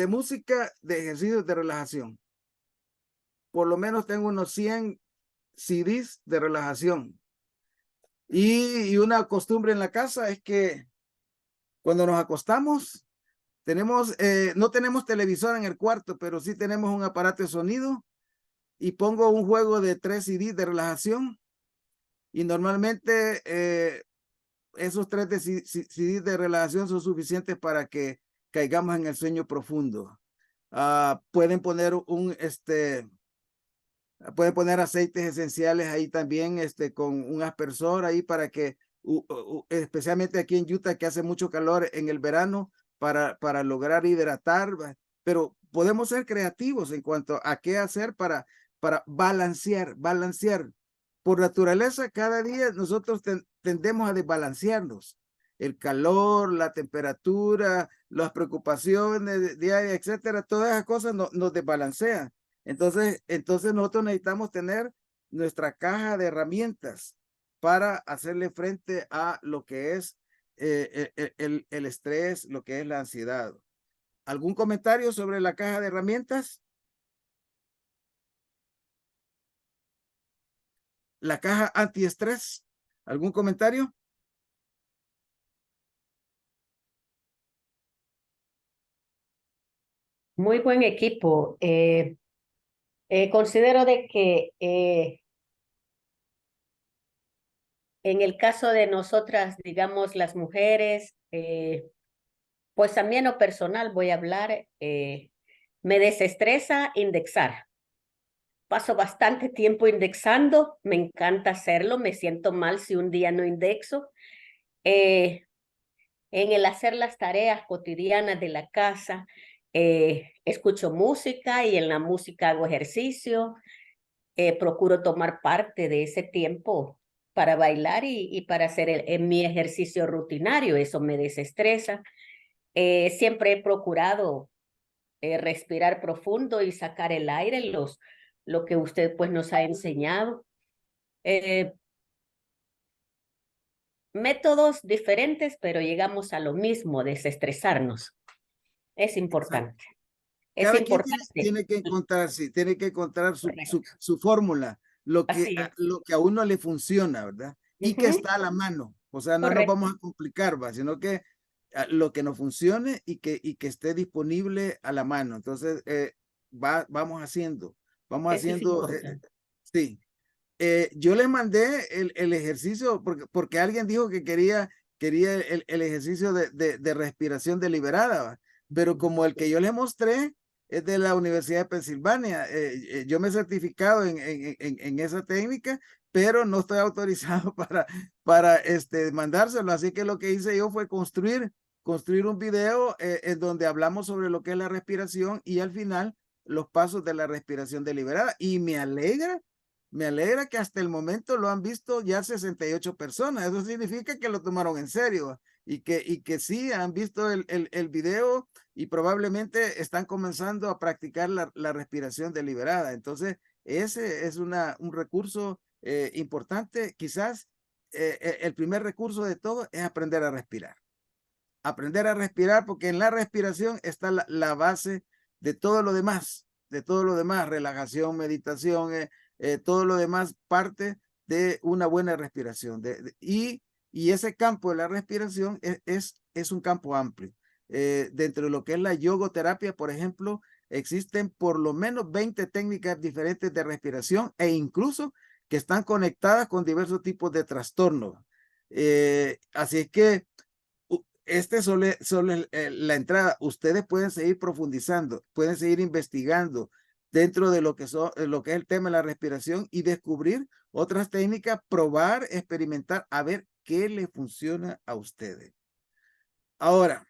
música de ejercicios de relajación. Por lo menos tengo unos 100 CDs de relajación. Y una costumbre en la casa es que cuando nos acostamos, no tenemos televisor en el cuarto, pero sí tenemos un aparato de sonido y pongo un juego de 3 CDs de relajación. Y normalmente esos 3 CDs de relajación son suficientes para que caigamos en el sueño profundo. Pueden poner pueden poner aceites esenciales ahí también, con un aspersor ahí para que, especialmente aquí en Utah, que hace mucho calor en el verano, para lograr hidratar, pero podemos ser creativos en cuanto a qué hacer para balancear. Por naturaleza, cada día nosotros tendemos a desbalancearnos. El calor, la temperatura, las preocupaciones diarias, etcétera, todas esas cosas nos desbalancean. Entonces nosotros necesitamos tener nuestra caja de herramientas para hacerle frente a lo que es el estrés, lo que es la ansiedad. ¿Algún comentario sobre la caja de herramientas? La caja antiestrés. ¿Algún comentario? Muy buen equipo. Considero de que en el caso de nosotras, digamos, las mujeres, pues también lo personal voy a hablar, me desestresa indexar. Paso bastante tiempo indexando, me encanta hacerlo, me siento mal si un día no indexo. En el hacer las tareas cotidianas de la casa, escucho música y en la música hago ejercicio. Procuro tomar parte de ese tiempo para bailar y para hacer mi ejercicio rutinario, eso me desestresa. Siempre he procurado respirar profundo y sacar el aire, lo que usted pues nos ha enseñado. Métodos diferentes, pero llegamos a lo mismo, desestresarnos. Es importante. Es Cada quien importante. tiene que encontrar, sí, tiene que encontrar Correcto. su fórmula, Así es. lo que a uno le funciona, ¿verdad? Y que está a la mano. O sea, no nos Correcto. vamos a complicar, ¿va? Sino que lo que nos funcione y que esté disponible a la mano. Entonces, vamos haciendo, Eso es haciendo, importante. sí. Yo les mandé el ejercicio porque alguien dijo que quería el ejercicio de respiración deliberada, ¿va? Pero como el que yo les mostré es de la Universidad de Pensilvania, yo me he certificado en esa técnica, pero no estoy autorizado para mandárselo. Así que lo que hice yo fue construir un video en donde hablamos sobre lo que es la respiración y al final los pasos de la respiración deliberada. Y me alegra que hasta el momento lo han visto ya 68 personas. Eso significa que lo tomaron en serio y que sí han visto el video y probablemente están comenzando a practicar la respiración deliberada. Entonces, ese es un recurso importante. Quizás el primer recurso de todo es aprender a respirar. Aprender a respirar, porque en la respiración está la base de todo lo demás, relajación, meditación, todo lo demás parte de una buena respiración. Y ese campo de la respiración es un campo amplio. Dentro de lo que es la yogoterapia, por ejemplo, existen por lo menos 20 técnicas diferentes de respiración e incluso que están conectadas con diversos tipos de trastornos. Así es que solo la entrada. Ustedes pueden seguir profundizando, pueden seguir investigando dentro de lo que es el tema de la respiración y descubrir otras técnicas, probar, experimentar, a ver qué le funciona a ustedes. Ahora,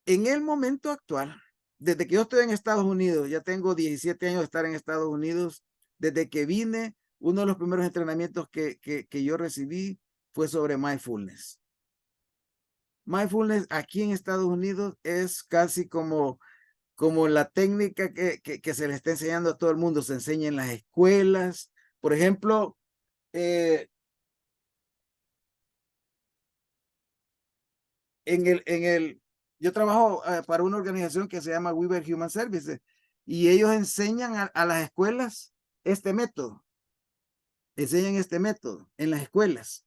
en el momento actual, desde que yo estoy en Estados Unidos, ya tengo 17 años de estar en Estados Unidos, desde que vine, uno de los primeros entrenamientos que yo recibí fue sobre mindfulness. Mindfulness aquí en Estados Unidos es casi como la técnica que se le está enseñando a todo el mundo. Se enseña en las escuelas. Por ejemplo, yo trabajo para una organización que se llama Weaver Human Services y ellos enseñan a las escuelas este método. Enseñan este método en las escuelas.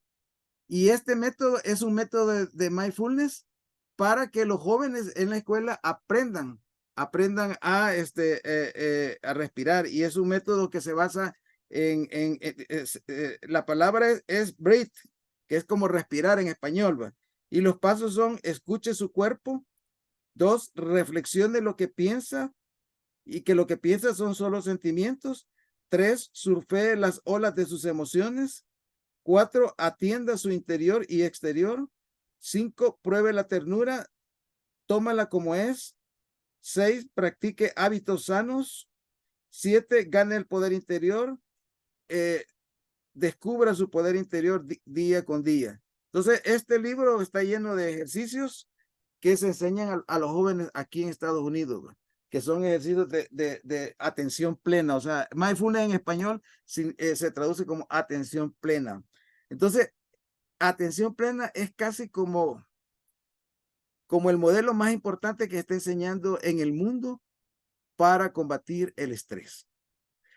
Y este método es un método de mindfulness para que los jóvenes en la escuela aprendan a respirar. Y es un método que se basa la palabra es breathe, que es como respirar en español, ¿va? Y los pasos son: escuche su cuerpo; 2, reflexione lo que piensa y que lo que piensa son solo sentimientos; 3, surfee las olas de sus emociones; 4, atienda su interior y exterior; 5, pruebe la ternura, tómala como es; 6, practique hábitos sanos; 7, gane el poder interior; descubra su poder interior día con día. Entonces, este libro está lleno de ejercicios que se enseñan a los jóvenes aquí en Estados Unidos, que son ejercicios de atención plena. O sea, mindfulness en español se traduce como atención plena. Entonces, atención plena es casi como el modelo más importante que está enseñando en el mundo para combatir el estrés.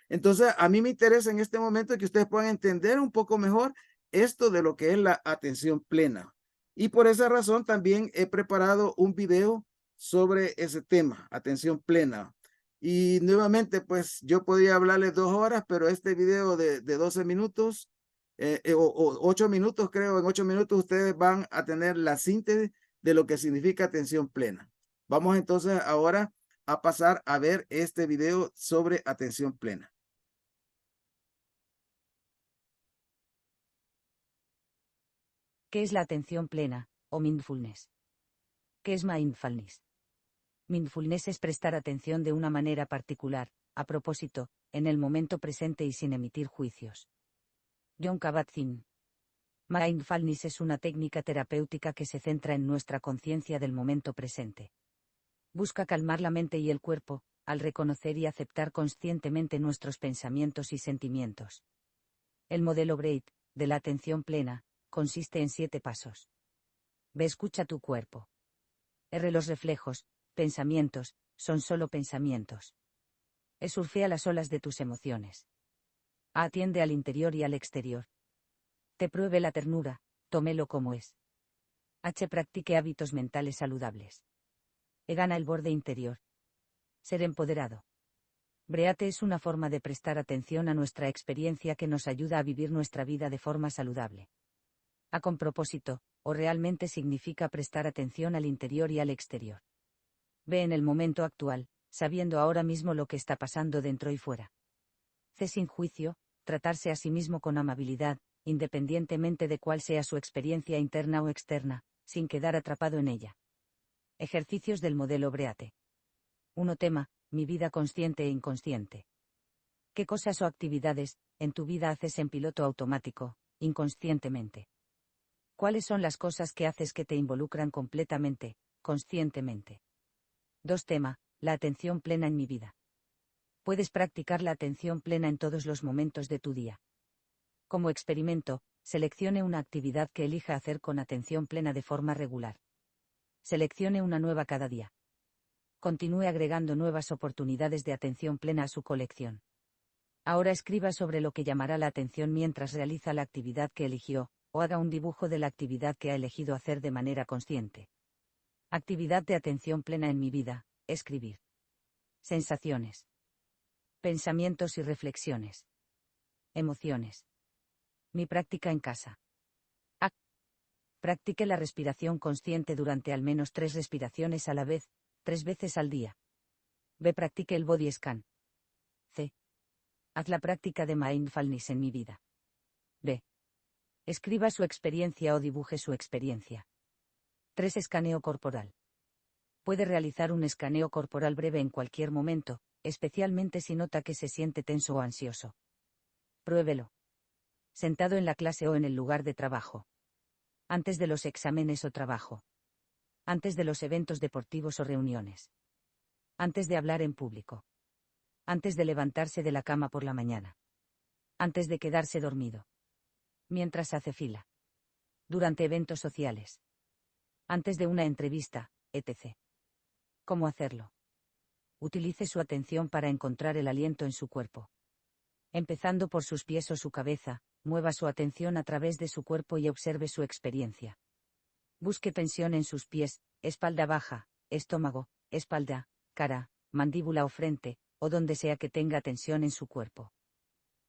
Entonces, a mí me interesa en este momento que ustedes puedan entender un poco mejor esto de lo que es la atención plena. Y por esa razón también he preparado un video sobre ese tema, atención plena. Y nuevamente, pues yo podría hablarles 2 horas, pero este video de 12 minutos o 8 minutos, creo, en 8 minutos ustedes van a tener la síntesis de lo que significa atención plena. Vamos entonces ahora a pasar a ver este video sobre atención plena. ¿Qué es la atención plena, o mindfulness? ¿Qué es mindfulness? Mindfulness es prestar atención de una manera particular, a propósito, en el momento presente y sin emitir juicios. Jon Kabat-Zinn. Mindfulness es una técnica terapéutica que se centra en nuestra conciencia del momento presente. Busca calmar la mente y el cuerpo, al reconocer y aceptar conscientemente nuestros pensamientos y sentimientos. El modelo Breit, de la atención plena, consiste en 7 pasos. B. Escucha tu cuerpo. R. Los reflejos, pensamientos, son solo pensamientos. E. Surfea las olas de tus emociones. A. Atiende al interior y al exterior. T. Pruebe la ternura, tómelo como es. H. Practique hábitos mentales saludables. E. Gana el borde interior. Ser empoderado. Breate es una forma de prestar atención a nuestra experiencia que nos ayuda a vivir nuestra vida de forma saludable. A. Con propósito, o realmente significa prestar atención al interior y al exterior. B. En el momento actual, sabiendo ahora mismo lo que está pasando dentro y fuera. C. Sin juicio, tratarse a sí mismo con amabilidad, independientemente de cuál sea su experiencia interna o externa, sin quedar atrapado en ella. Ejercicios del modelo Breate. 1. Tema: mi vida consciente e inconsciente. ¿Qué cosas o actividades, en tu vida haces en piloto automático, inconscientemente? ¿Cuáles son las cosas que haces que te involucran completamente, conscientemente? 2. Tema: la atención plena en mi vida. Puedes practicar la atención plena en todos los momentos de tu día. Como experimento, seleccione una actividad que elija hacer con atención plena de forma regular. Seleccione una nueva cada día. Continúe agregando nuevas oportunidades de atención plena a su colección. Ahora escriba sobre lo que llamará la atención mientras realiza la actividad que eligió, o haga un dibujo de la actividad que ha elegido hacer de manera consciente. Actividad de atención plena en mi vida: escribir. Sensaciones. Pensamientos y reflexiones. Emociones. Mi práctica en casa. A. Practique la respiración consciente durante al menos 3 respiraciones a la vez, 3 veces al día. B. Practique el body scan. C. Haz la práctica de mindfulness en mi vida. B. Escriba su experiencia o dibuje su experiencia. 3. Escaneo corporal. Puede realizar un escaneo corporal breve en cualquier momento, especialmente si nota que se siente tenso o ansioso. Pruébelo. Sentado en la clase o en el lugar de trabajo. Antes de los exámenes o trabajo. Antes de los eventos deportivos o reuniones. Antes de hablar en público. Antes de levantarse de la cama por la mañana. Antes de quedarse dormido. Mientras hace fila. Durante eventos sociales. Antes de una entrevista, etc. ¿Cómo hacerlo? Utilice su atención para encontrar el aliento en su cuerpo. Empezando por sus pies o su cabeza, mueva su atención a través de su cuerpo y observe su experiencia. Busque tensión en sus pies, espalda baja, estómago, espalda, cara, mandíbula o frente, o donde sea que tenga tensión en su cuerpo.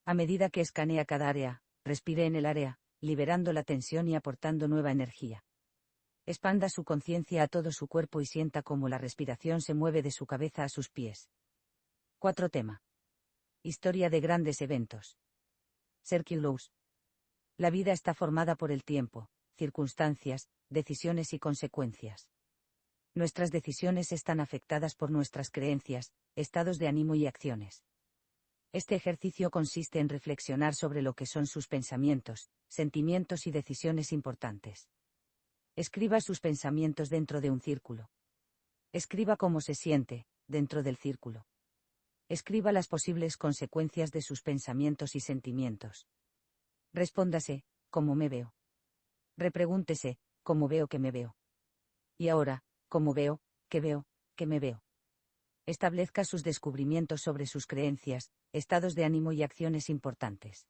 A medida que escanea cada área, respire en el área, liberando la tensión y aportando nueva energía. Expanda su conciencia a todo su cuerpo y sienta cómo la respiración se mueve de su cabeza a sus pies. 4 tema. Historia de grandes eventos. Circulus. La vida está formada por el tiempo, circunstancias, decisiones y consecuencias. Nuestras decisiones están afectadas por nuestras creencias, estados de ánimo y acciones. Este ejercicio consiste en reflexionar sobre lo que son sus pensamientos, sentimientos y decisiones importantes. Escriba sus pensamientos dentro de un círculo. Escriba cómo se siente, dentro del círculo. Escriba las posibles consecuencias de sus pensamientos y sentimientos. Respóndase, ¿cómo me veo? Repregúntese, ¿cómo veo que me veo? Y ahora, ¿cómo veo, que me veo? Establezca sus descubrimientos sobre sus creencias, estados de ánimo y acciones importantes.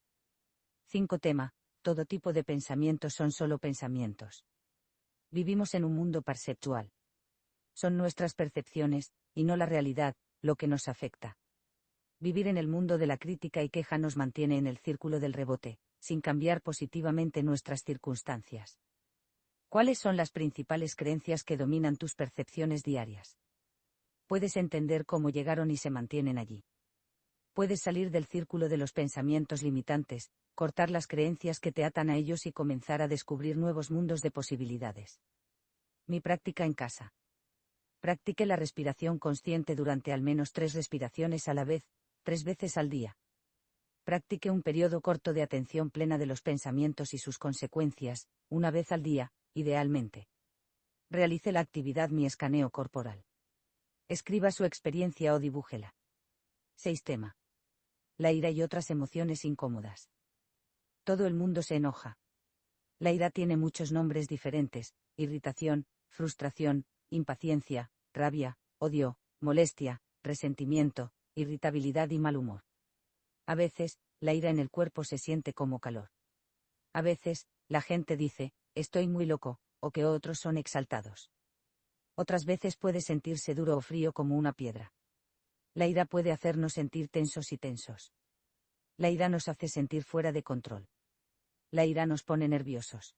5 tema. Todo tipo de pensamientos son solo pensamientos. Vivimos en un mundo perceptual. Son nuestras percepciones, y no la realidad, lo que nos afecta. Vivir en el mundo de la crítica y queja nos mantiene en el círculo del rebote, sin cambiar positivamente nuestras circunstancias. ¿Cuáles son las principales creencias que dominan tus percepciones diarias? Puedes entender cómo llegaron y se mantienen allí. Puedes salir del círculo de los pensamientos limitantes, cortar las creencias que te atan a ellos y comenzar a descubrir nuevos mundos de posibilidades. Mi práctica en casa. Practique la respiración consciente durante al menos 3 respiraciones a la vez, 3 veces al día. Practique un periodo corto de atención plena de los pensamientos y sus consecuencias, una vez al día, idealmente. Realice la actividad mi escaneo corporal. Escriba su experiencia o dibújela. 6 tema. La ira y otras emociones incómodas. Todo el mundo se enoja. La ira tiene muchos nombres diferentes: irritación, frustración, impaciencia, rabia, odio, molestia, resentimiento, irritabilidad y mal humor. A veces, la ira en el cuerpo se siente como calor. A veces, la gente dice, estoy muy loco, o que otros son exaltados. Otras veces puede sentirse duro o frío como una piedra. La ira puede hacernos sentir tensos y tensos. La ira nos hace sentir fuera de control. La ira nos pone nerviosos.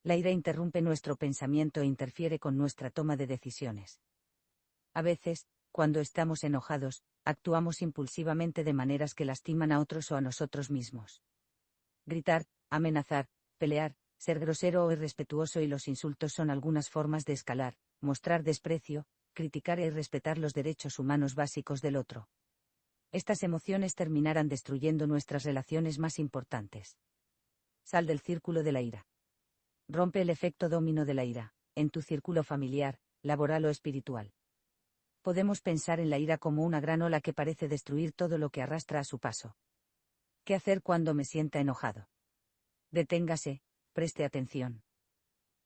La ira interrumpe nuestro pensamiento e interfiere con nuestra toma de decisiones. A veces, cuando estamos enojados, actuamos impulsivamente de maneras que lastiman a otros o a nosotros mismos. Gritar, amenazar, pelear, ser grosero o irrespetuoso y los insultos son algunas formas de escalar, mostrar desprecio, criticar e irrespetar los derechos humanos básicos del otro. Estas emociones terminarán destruyendo nuestras relaciones más importantes. Sal del círculo de la ira. Rompe el efecto dominó de la ira, en tu círculo familiar, laboral o espiritual. Podemos pensar en la ira como una gran ola que parece destruir todo lo que arrastra a su paso. ¿Qué hacer cuando me sienta enojado? Deténgase, preste atención.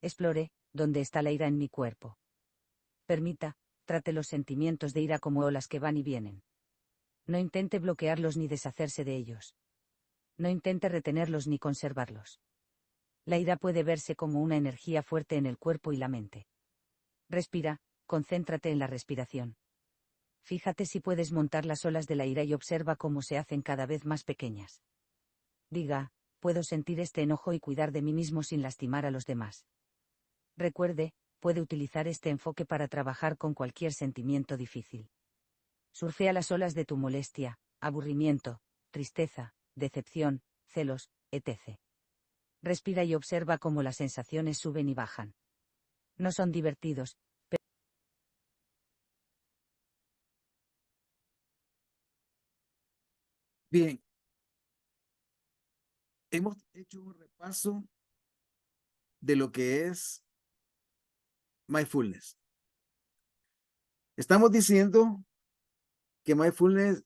Explore, ¿dónde está la ira en mi cuerpo? Trate los sentimientos de ira como olas que van y vienen. No intente bloquearlos ni deshacerse de ellos. No intente retenerlos ni conservarlos. La ira puede verse como una energía fuerte en el cuerpo y la mente. Respira, concéntrate en la respiración. Fíjate si puedes montar las olas de la ira y observa cómo se hacen cada vez más pequeñas. Diga, puedo sentir este enojo y cuidar de mí mismo sin lastimar a los demás. Recuerde, puede utilizar este enfoque para trabajar con cualquier sentimiento difícil. Surfea las olas de tu molestia, aburrimiento, tristeza, decepción, celos, etc. Respira y observa cómo las sensaciones suben y bajan. No son divertidos, pero Bien, hemos hecho un repaso de lo que es mindfulness. Estamos diciendo que mindfulness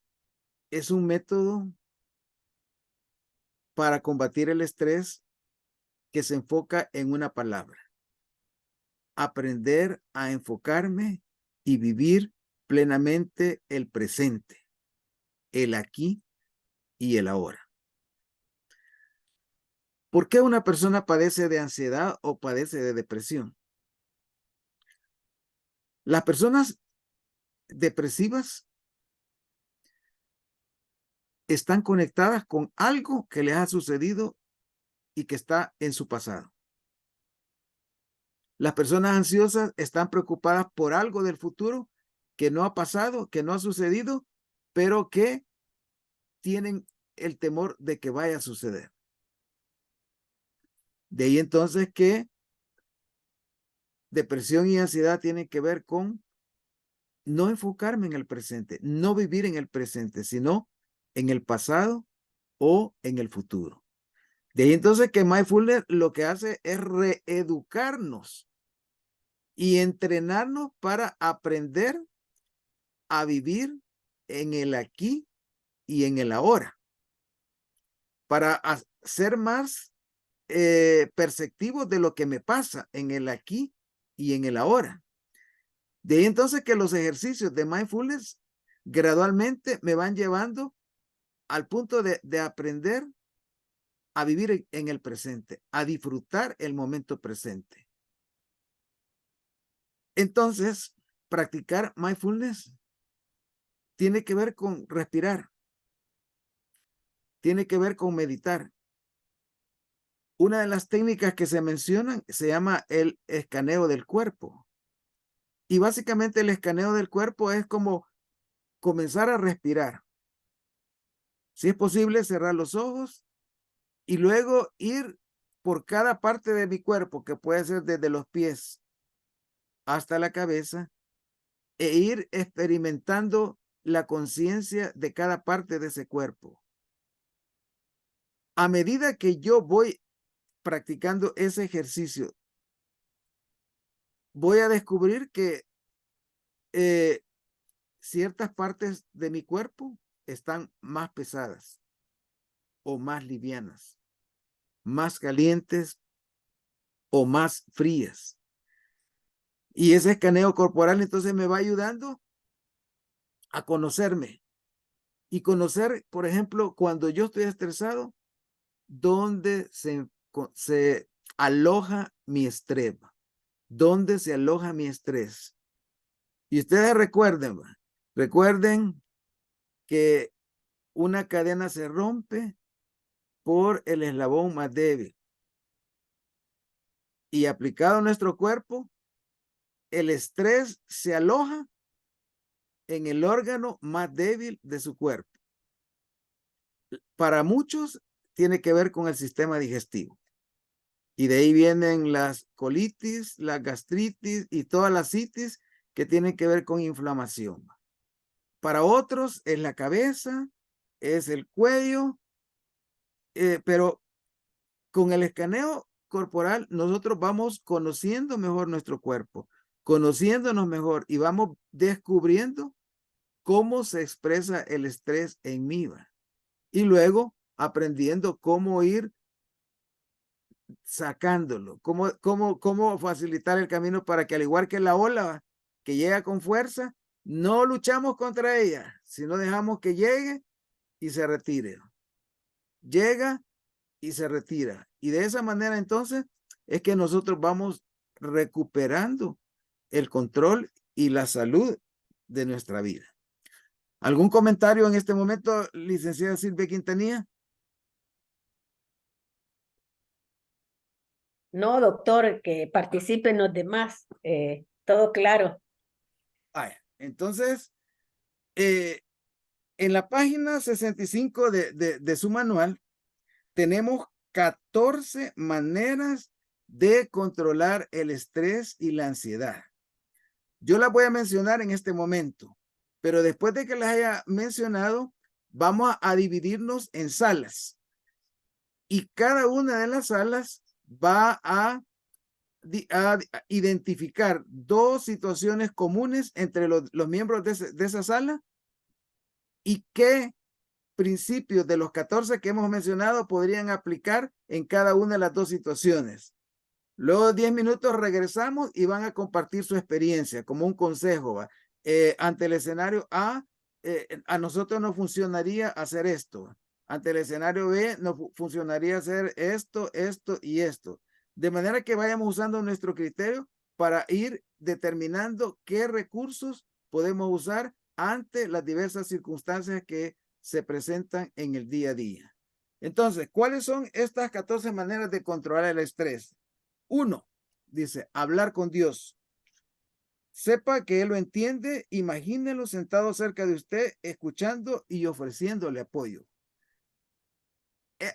es un método para combatir el estrés que se enfoca en una palabra: aprender a enfocarme y vivir plenamente el presente, el aquí y el ahora. ¿Por qué una persona padece de ansiedad o padece de depresión? Las personas depresivas están conectadas con algo que les ha sucedido y que está en su pasado. Las personas ansiosas están preocupadas por algo del futuro que no ha pasado, que no ha sucedido, pero que tienen el temor de que vaya a suceder. De ahí entonces que depresión y ansiedad tienen que ver con no enfocarme en el presente, no vivir en el presente, sino en el pasado o en el futuro. De ahí entonces que mindfulness lo que hace es reeducarnos y entrenarnos para aprender a vivir en el aquí y en el ahora, para ser más perceptivos de lo que me pasa en el aquí y en el ahora. De ahí entonces que los ejercicios de mindfulness gradualmente me van llevando al punto de aprender a vivir en el presente, a disfrutar el momento presente. Entonces, practicar mindfulness tiene que ver con respirar, tiene que ver con meditar. Una de las técnicas que se mencionan se llama el escaneo del cuerpo. Y básicamente el escaneo del cuerpo es como comenzar a respirar. Si es posible, cerrar los ojos y luego ir por cada parte de mi cuerpo, que puede ser desde los pies hasta la cabeza, e ir experimentando la conciencia de cada parte de ese cuerpo. A medida que yo voy practicando ese ejercicio, voy a descubrir que ciertas partes de mi cuerpo están más pesadas o más livianas, más calientes o más frías. Y ese escaneo corporal entonces me va ayudando a conocerme y conocer, por ejemplo, cuando yo estoy estresado, dónde se aloja mi estrés, dónde se aloja mi estrés. Y ustedes recuerden que una cadena se rompe por el eslabón más débil. Y aplicado a nuestro cuerpo, el estrés se aloja en el órgano más débil de su cuerpo. Para muchos tiene que ver con el sistema digestivo. Y de ahí vienen las colitis, la gastritis y todas las citis que tienen que ver con inflamación. Para otros es la cabeza, es el cuello, pero con el escaneo corporal nosotros vamos conociendo mejor nuestro cuerpo, conociéndonos mejor y vamos descubriendo cómo se expresa el estrés en mí. Y luego aprendiendo cómo ir sacándolo, cómo facilitar el camino para que, al igual que la ola que llega con fuerza, no luchamos contra ella, sino dejamos que llegue y se retire. Llega y se retira. Y de esa manera entonces es que nosotros vamos recuperando el control y la salud de nuestra vida. ¿Algún comentario en este momento, licenciada Silvia Quintanilla? No, doctor, que participen los demás. Todo claro. Entonces, en la página 65 de su manual, tenemos 14 maneras de controlar el estrés y la ansiedad. Yo las voy a mencionar en este momento, pero después de que las haya mencionado, vamos a dividirnos en salas. Y cada una de las salas va a a identificar dos situaciones comunes entre los miembros de esa sala y qué principios de los 14 que hemos mencionado podrían aplicar en cada una de las dos situaciones. Luego de 10 minutos regresamos y van a compartir su experiencia como un consejo. ¿Va? Ante el escenario A, a nosotros no funcionaría hacer esto. Ante el escenario B, no funcionaría hacer esto, esto y esto. De manera que vayamos usando nuestro criterio para ir determinando qué recursos podemos usar ante las diversas circunstancias que se presentan en el día a día. Entonces, ¿cuáles son estas 14 maneras de controlar el estrés? 1, dice, hablar con Dios. Sepa que Él lo entiende, imagínelo sentado cerca de usted, escuchando y ofreciéndole apoyo.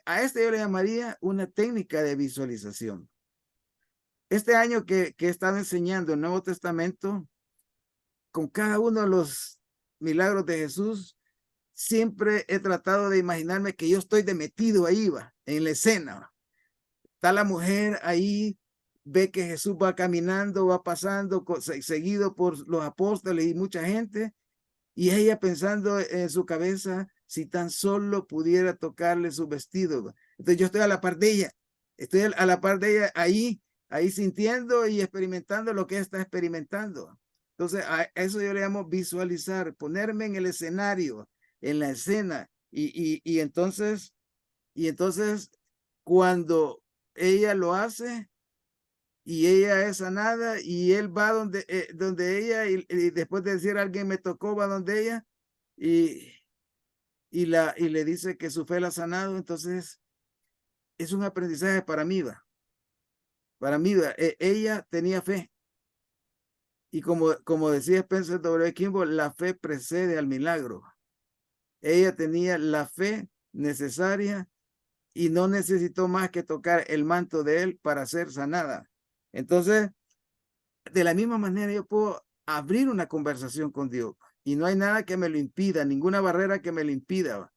A este yo le llamaría una técnica de visualización. Este año que he estado enseñando el Nuevo Testamento, con cada uno de los milagros de Jesús, siempre he tratado de imaginarme que yo estoy metido ahí, va, en la escena. Va. Está la mujer ahí, ve que Jesús va caminando, va pasando, seguido por los apóstoles y mucha gente, y ella pensando en su cabeza, si tan solo pudiera tocarle su vestido. Entonces yo estoy a la par de ella, estoy a la par de ella ahí sintiendo y experimentando lo que ella está experimentando. Entonces a eso yo le llamo visualizar, ponerme en el escenario, en la escena, y entonces cuando ella lo hace y ella es sanada y él va donde ella y después de decir alguien me tocó, va donde ella y le dice que su fe la ha sanado, entonces es un aprendizaje para mí, va. Para mí, va. Ella tenía fe. Y como decía Spencer W. Kimball, la fe precede al milagro. Ella tenía la fe necesaria y no necesitó más que tocar el manto de él para ser sanada. Entonces, de la misma manera yo puedo abrir una conversación con Dios y no hay nada que me lo impida, ninguna barrera que me lo impida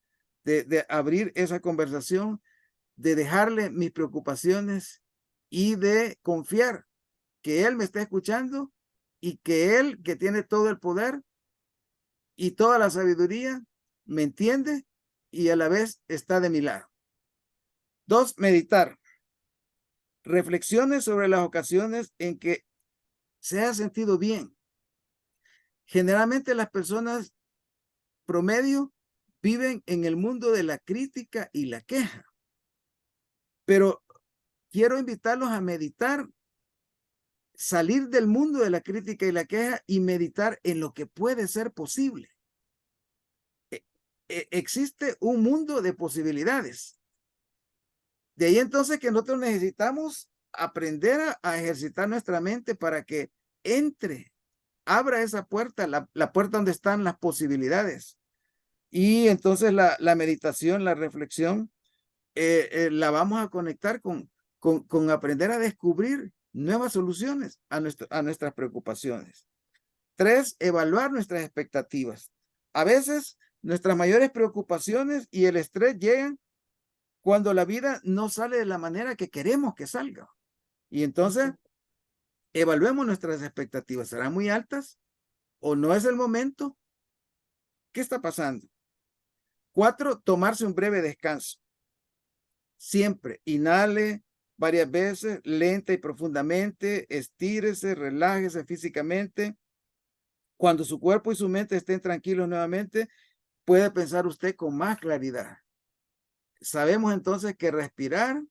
de abrir esa conversación, de dejarle mis preocupaciones y de confiar que Él me está escuchando y que Él, que tiene todo el poder y toda la sabiduría, me entiende y a la vez está de mi lado. 2, meditar. Reflexiones sobre las ocasiones en que se ha sentido bien. Generalmente las personas promedio viven en el mundo de la crítica y la queja. Pero quiero invitarlos a meditar, salir del mundo de la crítica y la queja y meditar en lo que puede ser posible. Existe un mundo de posibilidades. De ahí entonces que nosotros necesitamos aprender a ejercitar nuestra mente para que abra esa puerta, la puerta donde están las posibilidades. Y entonces la meditación, la reflexión, la vamos a conectar con aprender a descubrir nuevas soluciones a nuestras preocupaciones. 3, evaluar nuestras expectativas. A veces nuestras mayores preocupaciones y el estrés llegan cuando la vida no sale de la manera que queremos que salga. Y entonces, evaluemos nuestras expectativas. ¿Serán muy altas? ¿O no es el momento? ¿Qué está pasando? 4, tomarse un breve descanso. Siempre inhale varias veces, lenta y profundamente, estírese, relájese físicamente. Cuando su cuerpo y su mente estén tranquilos nuevamente, puede pensar usted con más claridad. Sabemos entonces que respirar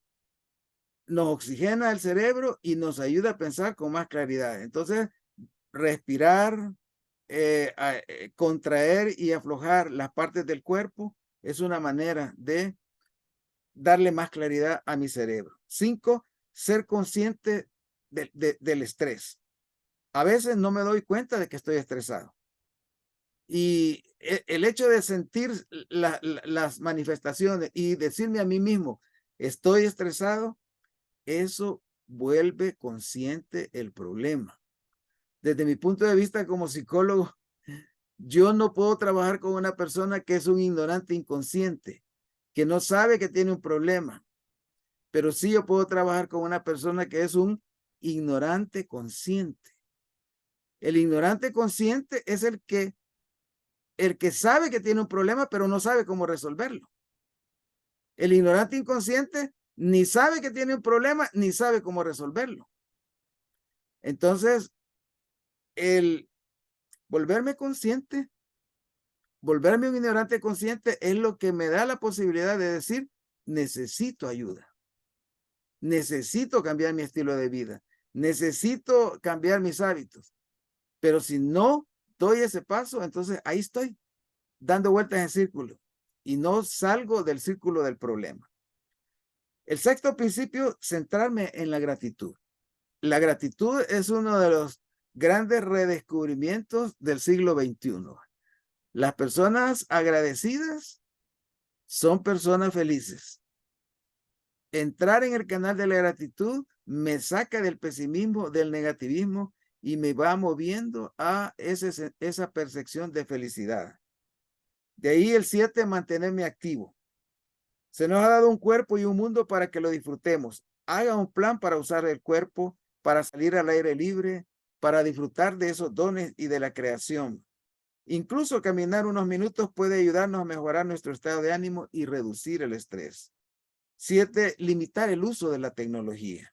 nos oxigena el cerebro y nos ayuda a pensar con más claridad. Entonces, respirar, contraer y aflojar las partes del cuerpo es una manera de darle más claridad a mi cerebro. 5, ser consciente del estrés. A veces no me doy cuenta de que estoy estresado. Y el hecho de sentir las manifestaciones y decirme a mí mismo, estoy estresado, eso vuelve consciente el problema. Desde mi punto de vista como psicólogo, yo no puedo trabajar con una persona que es un ignorante inconsciente, que no sabe que tiene un problema. Pero sí yo puedo trabajar con una persona que es un ignorante consciente. El ignorante consciente es el que sabe que tiene un problema, pero no sabe cómo resolverlo. El ignorante inconsciente ni sabe que tiene un problema, ni sabe cómo resolverlo. Entonces, el volverme consciente, volverme un ignorante consciente es lo que me da la posibilidad de decir, necesito ayuda. Necesito cambiar mi estilo de vida. Necesito cambiar mis hábitos. Pero si no doy ese paso, entonces ahí estoy, dando vueltas en círculo y no salgo del círculo del problema. El sexto principio, centrarme en la gratitud. La gratitud es uno de los grandes redescubrimientos del siglo XXI. Las personas agradecidas son personas felices. Entrar en el canal de la gratitud me saca del pesimismo, del negativismo y me va moviendo a esa percepción de felicidad. De ahí el 7, mantenerme activo. Se nos ha dado un cuerpo y un mundo para que lo disfrutemos. Haga un plan para usar el cuerpo, para salir al aire libre, para disfrutar de esos dones y de la creación. Incluso caminar unos minutos puede ayudarnos a mejorar nuestro estado de ánimo y reducir el estrés. 7, limitar el uso de la tecnología.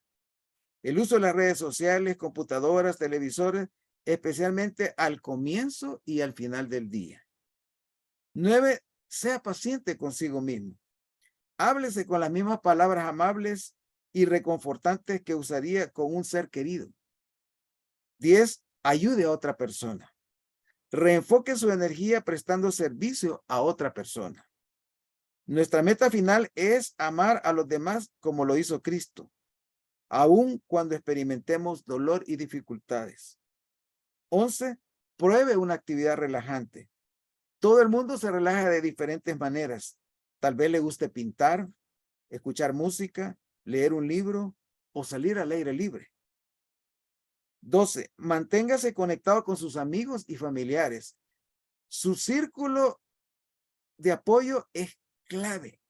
El uso de las redes sociales, computadoras, televisores, especialmente al comienzo y al final del día. 9, sea paciente consigo mismo. Háblese con las mismas palabras amables y reconfortantes que usaría con un ser querido. 10, ayude a otra persona. Reenfoque su energía prestando servicio a otra persona. Nuestra meta final es amar a los demás como lo hizo Cristo, aun cuando experimentemos dolor y dificultades. 11, pruebe una actividad relajante. Todo el mundo se relaja de diferentes maneras. Tal vez le guste pintar, escuchar música, leer un libro o salir al aire libre. 12, manténgase conectado con sus amigos y familiares. Su círculo de apoyo es clave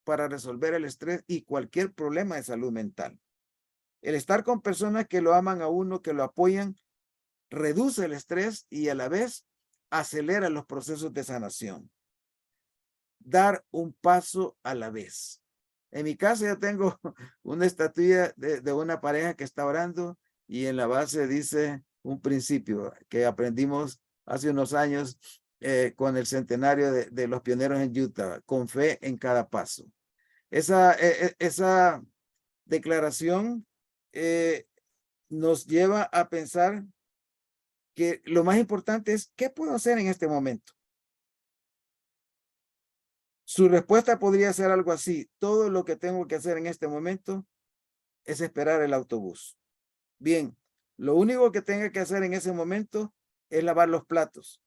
para resolver el estrés y cualquier problema de salud mental. El estar con personas que lo aman a uno, que lo apoyan, reduce el estrés y a la vez acelera los procesos de sanación. Dar un paso a la vez. En mi caso yo tengo una estatua de una pareja que está orando y en la base dice un principio que aprendimos hace unos años con el centenario de los pioneros en Utah, con fe en cada paso. Esa declaración nos lleva a pensar que lo más importante es, ¿qué puedo hacer en este momento? Su respuesta podría ser algo así: todo lo que tengo que hacer en este momento es esperar el autobús. Bien, lo único que tenga que hacer en ese momento es lavar los platos.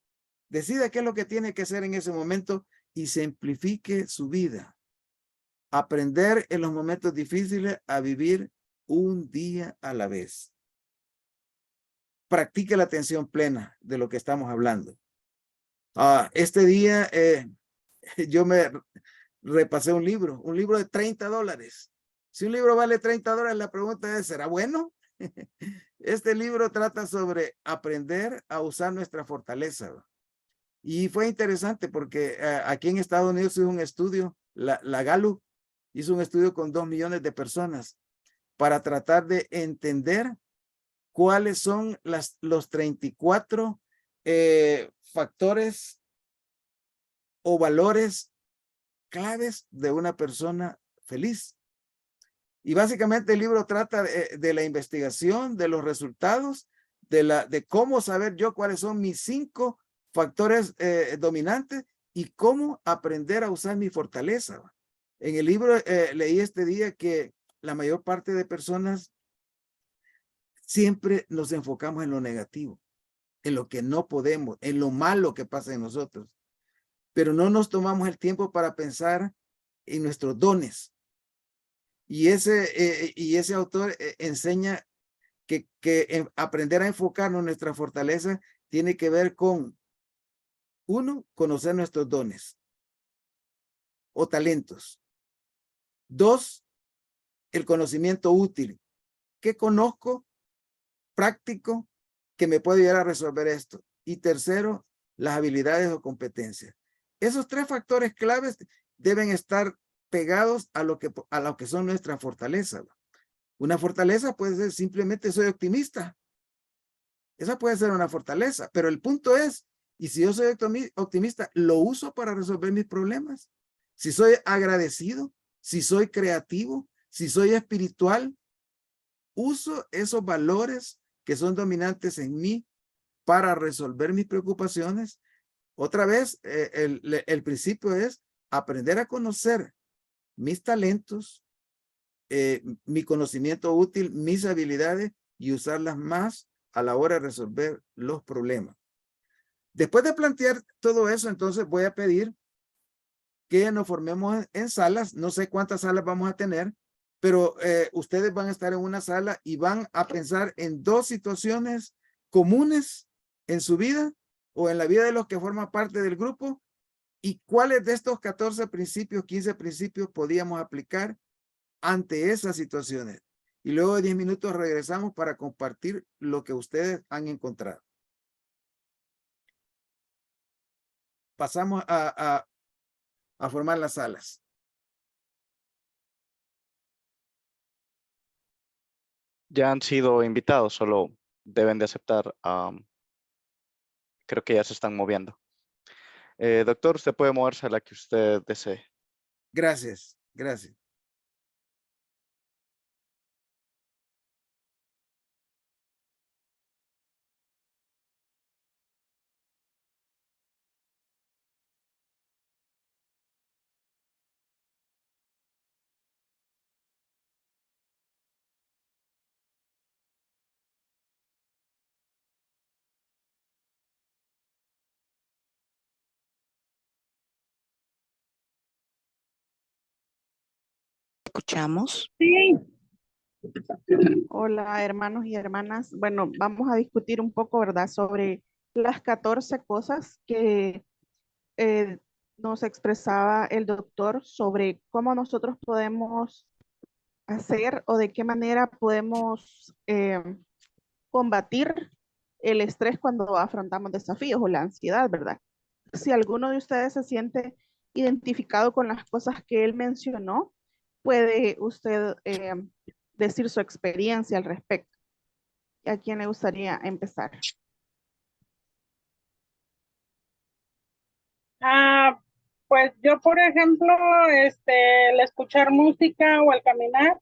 Decida qué es lo que tiene que hacer en ese momento y simplifique su vida. Aprender en los momentos difíciles a vivir un día a la vez. Practique la atención plena de lo que estamos hablando. Este día yo me repasé un libro de $30. Si un libro vale $30, la pregunta es, ¿será bueno? Este libro trata sobre aprender a usar nuestra fortaleza. Y fue interesante porque aquí en Estados Unidos hizo un estudio, la Gallup hizo un estudio con 2 millones de personas para tratar de entender cuáles son los 34 factores o valores claves de una persona feliz. Y básicamente el libro trata de la investigación, de los resultados, de cómo saber yo cuáles son mis 5 factores dominantes y cómo aprender a usar mi fortaleza. En el libro leí este día que la mayor parte de personas siempre nos enfocamos en lo negativo, en lo que no podemos, en lo malo que pasa en nosotros, pero no nos tomamos el tiempo para pensar en nuestros dones. Y ese autor enseña que aprender a enfocarnos en nuestra fortaleza tiene que ver con, 1, conocer nuestros dones o talentos. 2, el conocimiento útil. ¿qué conozco práctico que me puede ayudar a resolver esto? Y tercero, las habilidades o competencias. Esos tres factores claves deben estar pegados a lo que son nuestras fortalezas. Una fortaleza puede ser simplemente soy optimista. Esa puede ser una fortaleza, pero el punto es, y si yo soy optimista, lo uso para resolver mis problemas. Si soy agradecido, si soy creativo, si soy espiritual, uso esos valores que son dominantes en mí para resolver mis preocupaciones. Otra vez, el principio es aprender a conocer mis talentos, mi conocimiento útil, mis habilidades y usarlas más a la hora de resolver los problemas. Después de plantear todo eso, entonces voy a pedir que nos formemos en salas. No sé cuántas salas vamos a tener, pero ustedes van a estar en una sala y van a pensar en dos situaciones comunes en su vida o en la vida de los que forman parte del grupo y cuáles de estos 14 principios, 15 principios podíamos aplicar ante esas situaciones. Y luego de 10 minutos regresamos para compartir lo que ustedes han encontrado. Pasamos a formar las salas. Ya han sido invitados, solo deben de aceptar. Creo que ya se están moviendo. Doctor, usted puede moverse a la que usted desee. Gracias, gracias. ¿Escuchamos? Sí. Hola, hermanos y hermanas. Bueno, vamos a discutir un poco, ¿verdad?, sobre las 14 cosas que nos expresaba el doctor sobre cómo nosotros podemos hacer o de qué manera podemos combatir el estrés cuando afrontamos desafíos o la ansiedad, ¿verdad? Si alguno de ustedes se siente identificado con las cosas que él mencionó, puede usted decir su experiencia al respecto. ¿A quién le gustaría empezar? Pues yo, por ejemplo, el escuchar música o el caminar,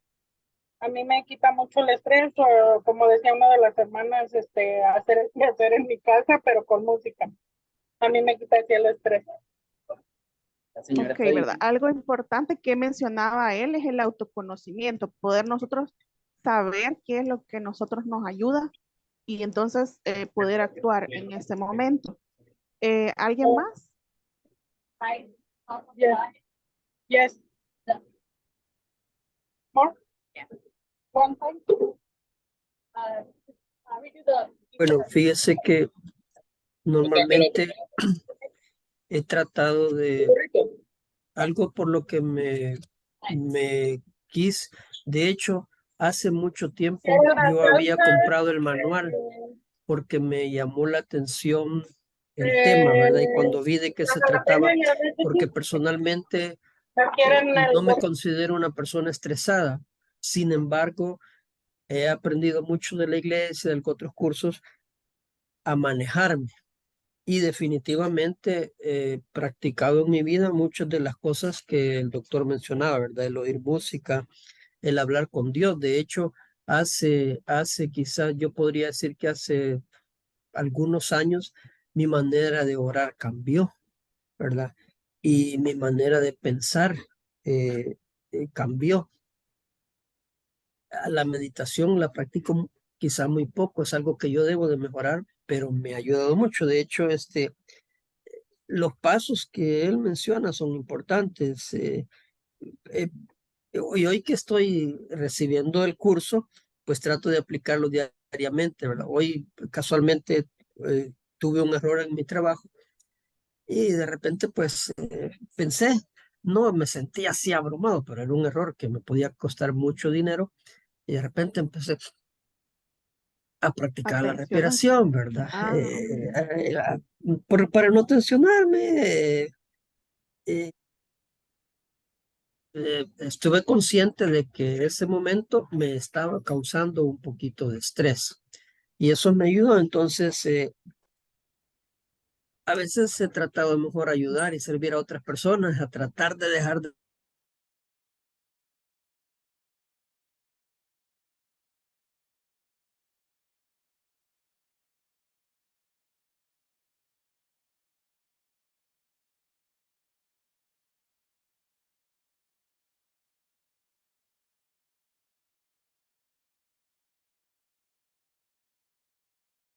a mí me quita mucho el estrés, o como decía una de las hermanas, hacer el quehacer en mi casa, pero con música. A mí me quita así el estrés. Ok, ¿verdad? Algo importante que mencionaba él es el autoconocimiento, poder nosotros saber qué es lo que nosotros nos ayuda y entonces poder actuar en ese momento. ¿Alguien más? Yes. Yes. More? One time? Bueno, fíjese que normalmente he tratado de algo por lo que me quise. De hecho, hace mucho tiempo yo había comprado el manual porque me llamó la atención el tema, ¿verdad? Y cuando vi de qué se trataba, porque personalmente no me considero una persona estresada. Sin embargo, he aprendido mucho de la iglesia, de otros cursos, a manejarme. Y definitivamente he practicado en mi vida muchas de las cosas que el doctor mencionaba, ¿verdad? El oír música, el hablar con Dios. De hecho, hace quizás yo podría decir que hace algunos años mi manera de orar cambió, ¿verdad? Y mi manera de pensar cambió. La meditación la practico quizá muy poco, es algo que yo debo de mejorar, pero me ha ayudado mucho. De hecho, los pasos que él menciona son importantes. Y hoy que estoy recibiendo el curso, pues trato de aplicarlo diariamente, ¿verdad? Hoy casualmente tuve un error en mi trabajo y de repente pues pensé, no me sentí así abrumado, pero era un error que me podía costar mucho dinero. Y de repente empecé a practicar la Atención. respiración, ¿verdad? Ah, Para no tensionarme, estuve consciente de que ese momento me estaba causando un poquito de estrés y eso me ayudó. Entonces, a veces he tratado de mejor ayudar y servir a otras personas, a tratar de dejar de...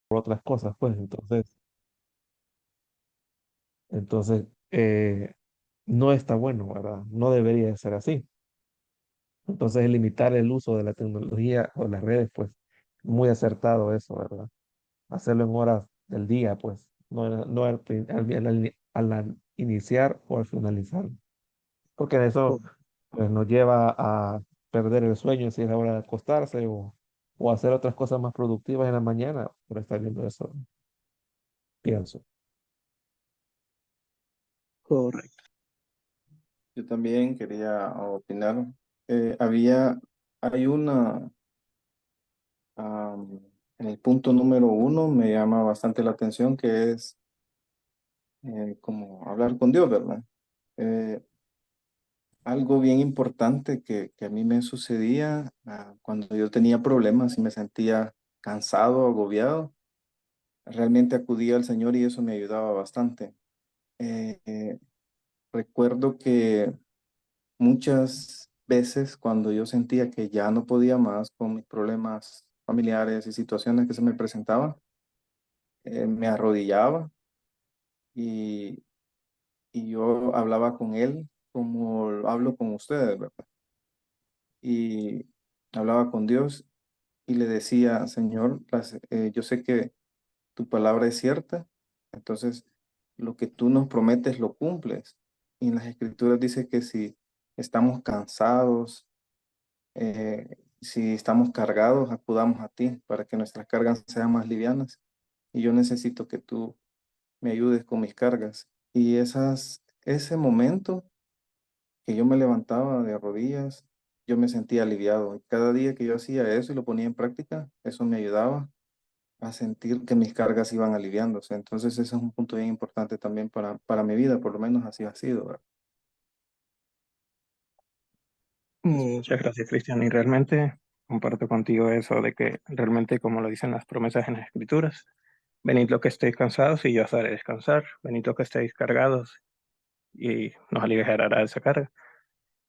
por otras cosas, pues. Entonces, no está bueno, ¿verdad? No debería de ser así. Entonces, limitar el uso de la tecnología o las redes, pues, muy acertado eso, ¿verdad? Hacerlo en horas del día, pues, no al iniciar o al finalizar. Porque eso, pues, nos lleva a perder el sueño si es la hora de acostarse o hacer otras cosas más productivas en la mañana por estar viendo eso, pienso. Correcto. Yo también quería opinar. Hay en el punto número 1 me llama bastante la atención que es como hablar con Dios, ¿verdad? Eh, Algo bien importante que a mí me sucedía cuando yo tenía problemas y me sentía cansado, agobiado, realmente acudía al Señor y eso me ayudaba bastante. Recuerdo que muchas veces cuando yo sentía que ya no podía más con mis problemas familiares y situaciones que se me presentaban, me arrodillaba y, y yo hablaba con Él como hablo con ustedes, ¿verdad? Y hablaba con Dios y le decía, Señor, yo sé que tu palabra es cierta, entonces lo que tú nos prometes lo cumples. Y en las escrituras dice que si estamos cansados, si estamos cargados, acudamos a ti para que nuestras cargas sean más livianas. Y yo necesito que tú me ayudes con mis cargas. Y ese momento que yo me levantaba de rodillas, yo me sentía aliviado. Y cada día que yo hacía eso y lo ponía en práctica, eso me ayudaba a sentir que mis cargas iban aliviándose. Entonces ese es un punto bien importante también para mi vida, por lo menos así ha sido, ¿verdad? Muchas gracias, Cristian. Y realmente comparto contigo eso de que realmente, como lo dicen las promesas en las Escrituras, venid los que estéis cansados y yo os haré descansar. Venid los que estéis cargados y nos aliviará esa carga.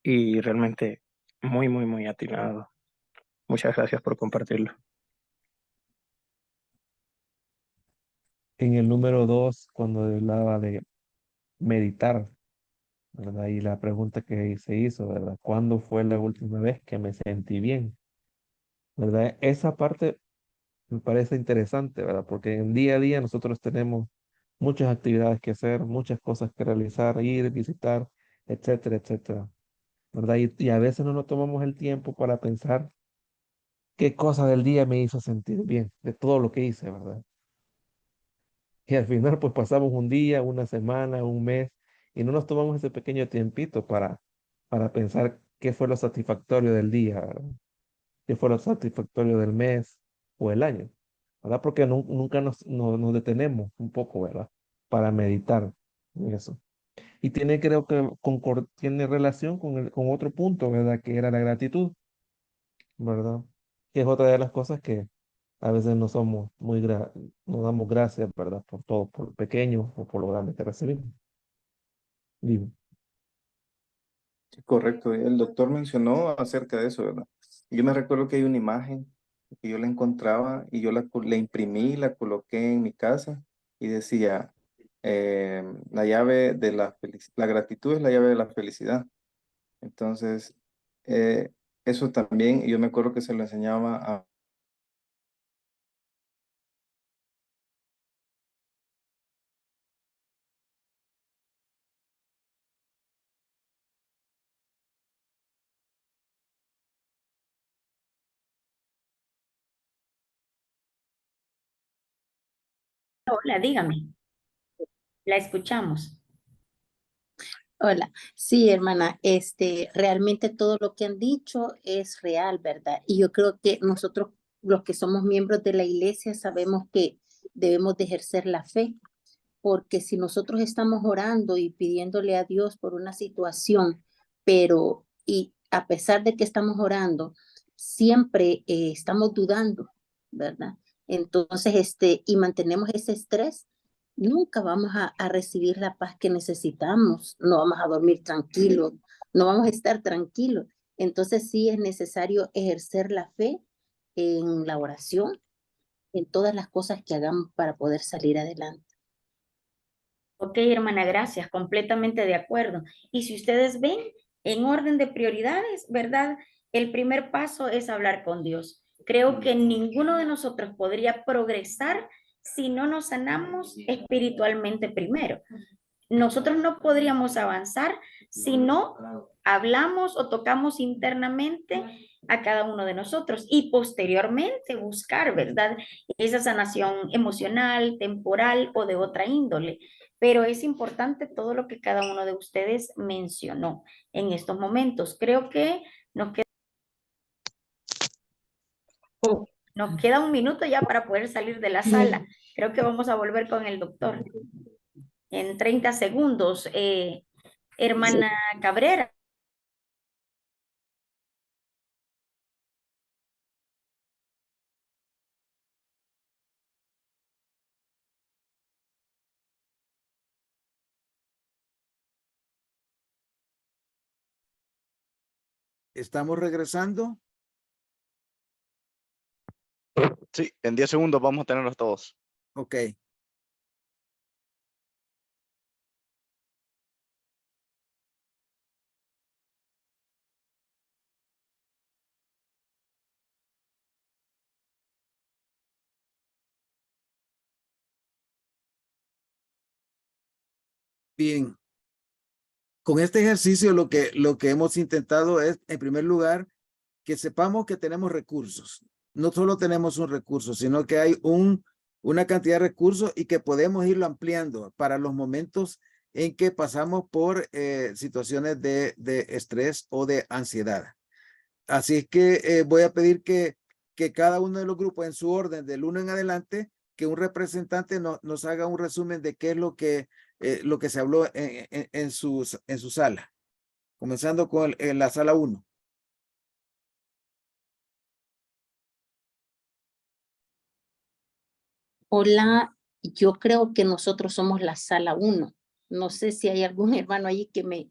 Y realmente muy, muy, muy atinado. Muchas gracias por compartirlo. En el número 2, cuando hablaba de meditar, ¿verdad? Y la pregunta que se hizo, ¿verdad? ¿Cuándo fue la última vez que me sentí bien? ¿Verdad? Esa parte me parece interesante, ¿verdad? Porque en día a día nosotros tenemos muchas actividades que hacer, muchas cosas que realizar, ir, visitar, etcétera, etcétera, ¿verdad? Y a veces no nos tomamos el tiempo para pensar qué cosa del día me hizo sentir bien, de todo lo que hice, ¿verdad? Y al final pues pasamos un día, una semana, un mes y no nos tomamos ese pequeño tiempito para pensar qué fue lo satisfactorio del día, ¿verdad? Qué fue lo satisfactorio del mes o el año, ¿verdad? Porque nunca nos detenemos un poco, ¿verdad? Para meditar en eso. Y tiene, creo que, tiene relación con otro punto, ¿verdad? Que era la gratitud, ¿verdad? Que es otra de las cosas que a veces no somos no damos gracias, ¿verdad? Por todo, por lo pequeño o por lo grande que recibimos. Digo, Sí, correcto. El doctor mencionó acerca de eso, ¿verdad? Yo me recuerdo que hay una imagen que yo la encontraba y yo la imprimí, la coloqué en mi casa y decía, la llave de la gratitud es la llave de la felicidad. Entonces, eh, eso también, yo me acuerdo que se lo enseñaba a hola, dígame. La escuchamos. Hola, sí, hermana, realmente todo lo que han dicho es real, ¿verdad? Y yo creo que nosotros, los que somos miembros de la iglesia, sabemos que debemos de ejercer la fe, porque si nosotros estamos orando y pidiéndole a Dios por una situación, pero y a pesar de que estamos orando, siempre estamos dudando, ¿verdad? Entonces, y mantenemos ese estrés, nunca vamos a recibir la paz que necesitamos, no vamos a dormir tranquilos, no vamos a estar tranquilos. Entonces sí es necesario ejercer la fe en la oración, en todas las cosas que hagamos para poder salir adelante. Ok, hermana, gracias, completamente de acuerdo. Y si ustedes ven, en orden de prioridades, ¿verdad? El primer paso es hablar con Dios. Creo que ninguno de nosotros podría progresar si no nos sanamos espiritualmente primero. Nosotros no podríamos avanzar si no hablamos o tocamos internamente a cada uno de nosotros y posteriormente buscar, ¿verdad? Esa sanación emocional, temporal o de otra índole. Pero es importante todo lo que cada uno de ustedes mencionó en estos momentos. Creo que nos queda un minuto ya para poder salir de la sala. Creo que vamos a volver con el doctor en 30 segundos. Hermana Cabrera. ¿Estamos regresando? Sí, en 10 segundos vamos a tenerlos todos. Ok. Bien. Con este ejercicio lo que hemos intentado es, en primer lugar, que sepamos que tenemos recursos. No solo tenemos un recurso, sino que hay una cantidad de recursos y que podemos irlo ampliando para los momentos en que pasamos por situaciones de estrés o de ansiedad. Así es que voy a pedir que cada uno de los grupos en su orden del 1 en adelante, que un representante nos haga un resumen de qué es lo que se habló en su sala, comenzando con la sala 1. Hola, yo creo que nosotros somos la sala 1. No sé si hay algún hermano allí que me...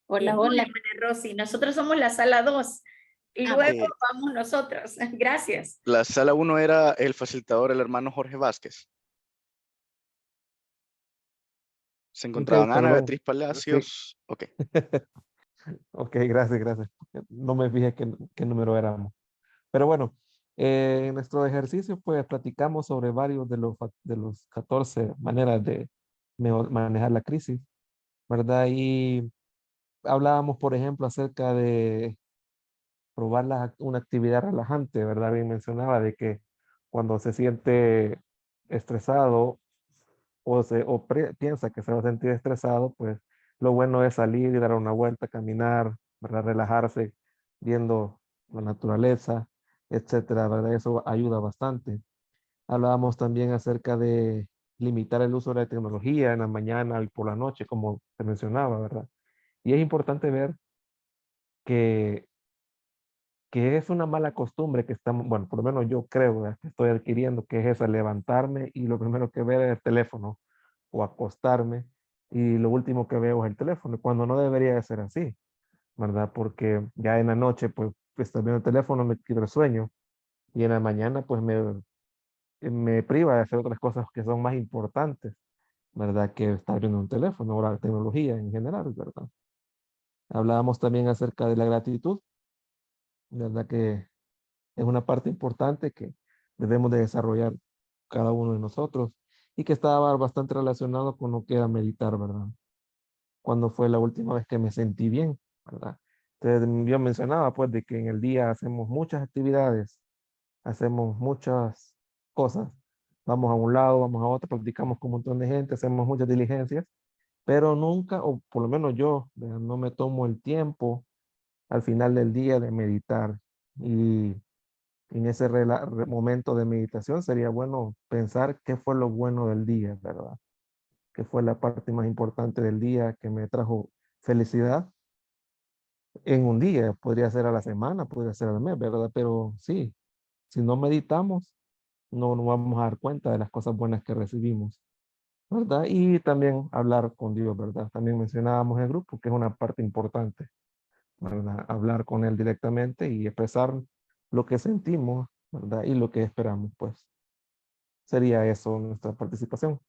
Hola, hola. Hermana Rosy, nosotros somos la sala 2 y luego vamos nosotros. Gracias. La sala 1 era el facilitador, el hermano Jorge Vázquez. Se encontraban Ana perdón. Beatriz Palacios. Ok. Ok, gracias. No me fijé qué número éramos. Pero bueno, en nuestro ejercicio pues platicamos sobre varios de los 14 maneras de manejar la crisis, ¿verdad? Y hablábamos, por ejemplo, acerca de probar una actividad relajante, ¿verdad? Bien mencionaba de que cuando se siente estresado o piensa que se va a sentir estresado, pues lo bueno es salir y dar una vuelta, caminar, ¿verdad? Relajarse, viendo la naturaleza, etcétera, ¿verdad? Eso ayuda bastante. Hablábamos también acerca de limitar el uso de la tecnología en la mañana y por la noche, como se mencionaba, ¿verdad? Y es importante ver que es una mala costumbre que estamos, bueno, por lo menos yo creo, ¿verdad?, que estoy adquiriendo, que es esa, levantarme y lo primero que ver es el teléfono, o acostarme y lo último que veo es el teléfono, cuando no debería de ser así, ¿verdad? Porque ya en la noche, pues, estoy viendo el teléfono, me quita el sueño, y en la mañana, pues, me priva de hacer otras cosas que son más importantes, ¿verdad? Que estar viendo un teléfono o la tecnología en general, ¿verdad? Hablábamos también acerca de la gratitud, ¿verdad? Que es una parte importante que debemos de desarrollar cada uno de nosotros y que estaba bastante relacionado con lo que era meditar, ¿verdad? Cuando fue la última vez que me sentí bien, ¿verdad? Entonces, yo mencionaba pues de que en el día hacemos muchas actividades, hacemos muchas cosas, vamos a un lado, vamos a otro, platicamos con un montón de gente, hacemos muchas diligencias, pero nunca, o por lo menos yo, ¿verdad? No me tomo el tiempo al final del día de meditar. Y en ese momento de meditación sería bueno pensar qué fue lo bueno del día, ¿verdad? ¿Qué fue la parte más importante del día que me trajo felicidad? En un día, podría ser a la semana, podría ser al mes, ¿verdad? Pero sí, si no meditamos, no nos vamos a dar cuenta de las cosas buenas que recibimos, ¿verdad? Y también hablar con Dios, ¿verdad? También mencionábamos el grupo, que es una parte importante, ¿verdad? Hablar con Él directamente y expresar lo que sentimos, ¿verdad? Y lo que esperamos, pues. Sería eso nuestra participación.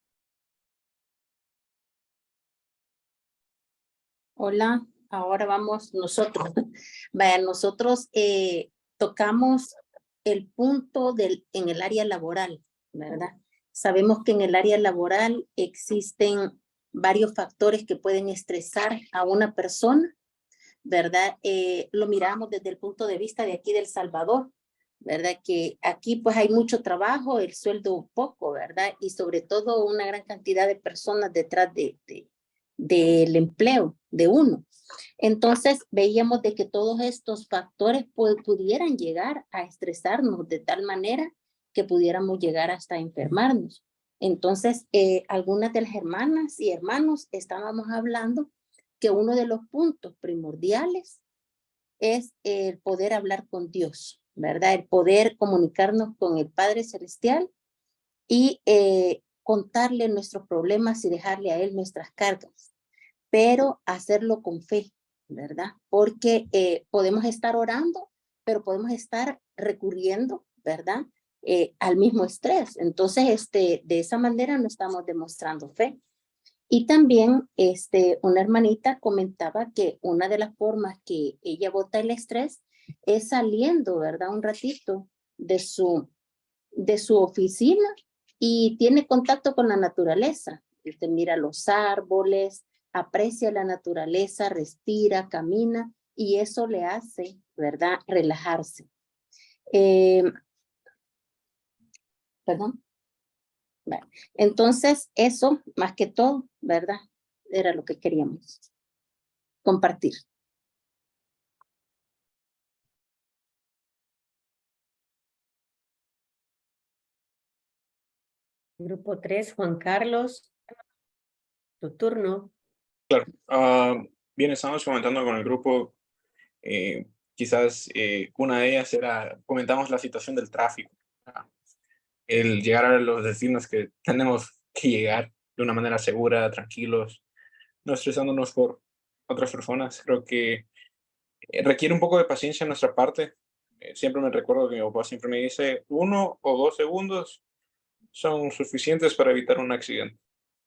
Hola, ahora vamos nosotros. Vaya, nosotros tocamos el punto en el área laboral, ¿verdad? Sabemos que en el área laboral existen varios factores que pueden estresar a una persona, ¿verdad? Lo miramos desde el punto de vista de aquí del Salvador, ¿verdad? Que aquí pues hay mucho trabajo, el sueldo poco, ¿verdad? Y sobre todo una gran cantidad de personas detrás del empleo de uno. Entonces veíamos de que todos estos factores pudieran llegar a estresarnos de tal manera que pudiéramos llegar hasta enfermarnos. Entonces, algunas de las hermanas y hermanos estábamos hablando que uno de los puntos primordiales es el poder hablar con Dios, ¿verdad? El poder comunicarnos con el Padre Celestial y contarle nuestros problemas y dejarle a Él nuestras cargas, pero hacerlo con fe, ¿verdad? Porque podemos estar orando, pero podemos estar recurriendo, ¿verdad? Al mismo estrés. Entonces, de esa manera no estamos demostrando fe. Y también una hermanita comentaba que una de las formas que ella bota el estrés es saliendo, ¿verdad? Un ratito de su oficina y tiene contacto con la naturaleza. Usted mira los árboles, aprecia la naturaleza, respira, camina y eso le hace, ¿verdad? Relajarse. Perdón. Bueno, entonces, eso, más que todo, ¿verdad? Era lo que queríamos compartir. Grupo 3, Juan Carlos, tu turno. Claro. Bien, estamos comentando con el grupo, quizás una de ellas era, comentamos la situación del tráfico, el llegar a los destinos que tenemos que llegar de una manera segura, tranquilos, no estresándonos por otras personas. Creo que requiere un poco de paciencia en nuestra parte. Siempre me recuerdo que mi papá siempre me dice, 1 o 2 segundos son suficientes para evitar un accidente.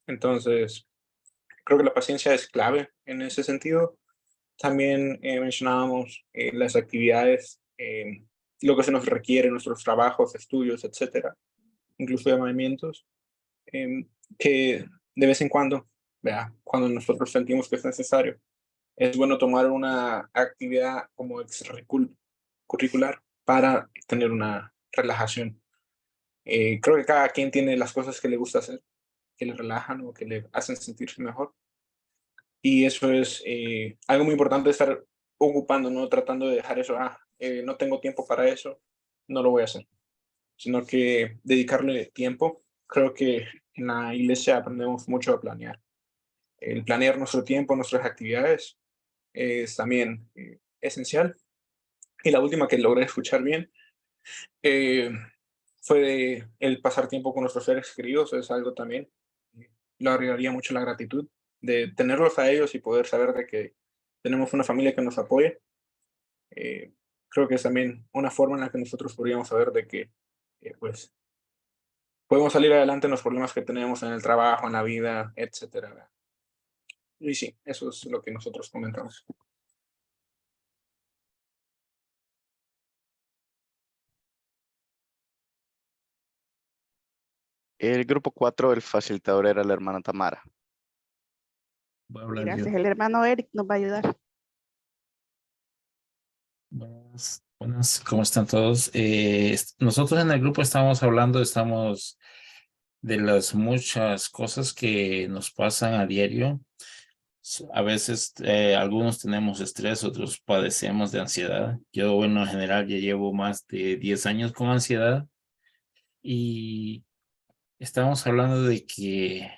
Entonces, creo que la paciencia es clave en ese sentido. También mencionábamos las actividades, lo que se nos requiere en nuestros trabajos, estudios, etcétera, incluso llamamientos, que de vez en cuando, cuando nosotros sentimos que es necesario, es bueno tomar una actividad como extracurricular para tener una relajación. Creo que cada quien tiene las cosas que le gusta hacer, que le relajan o que le hacen sentirse mejor. Y eso es algo muy importante, estar ocupando, no tratando de dejar eso, no tengo tiempo para eso, no lo voy a hacer, sino que dedicarle tiempo. Creo que en la iglesia aprendemos mucho a planear. El planear nuestro tiempo, nuestras actividades, es también esencial. Y la última que logré escuchar bien fue el pasar tiempo con nuestros seres queridos, es algo también, lo agregaría mucho la gratitud de tenerlos a ellos y poder saber de que tenemos una familia que nos apoya. Creo que es también una forma en la que nosotros podríamos saber de que pues podemos salir adelante en los problemas que tenemos en el trabajo, en la vida, etcétera. Y sí, eso es lo que nosotros comentamos. El grupo 4, el facilitador era la hermana Tamara. Voy a hablar yo. Gracias. El hermano Eric nos va a ayudar. Buenas, ¿cómo están todos? Nosotros en el grupo estamos hablando, estamos de las muchas cosas que nos pasan a diario. A veces algunos tenemos estrés, otros padecemos de ansiedad. Yo, bueno, en general ya llevo más de 10 años con ansiedad y estamos hablando de que,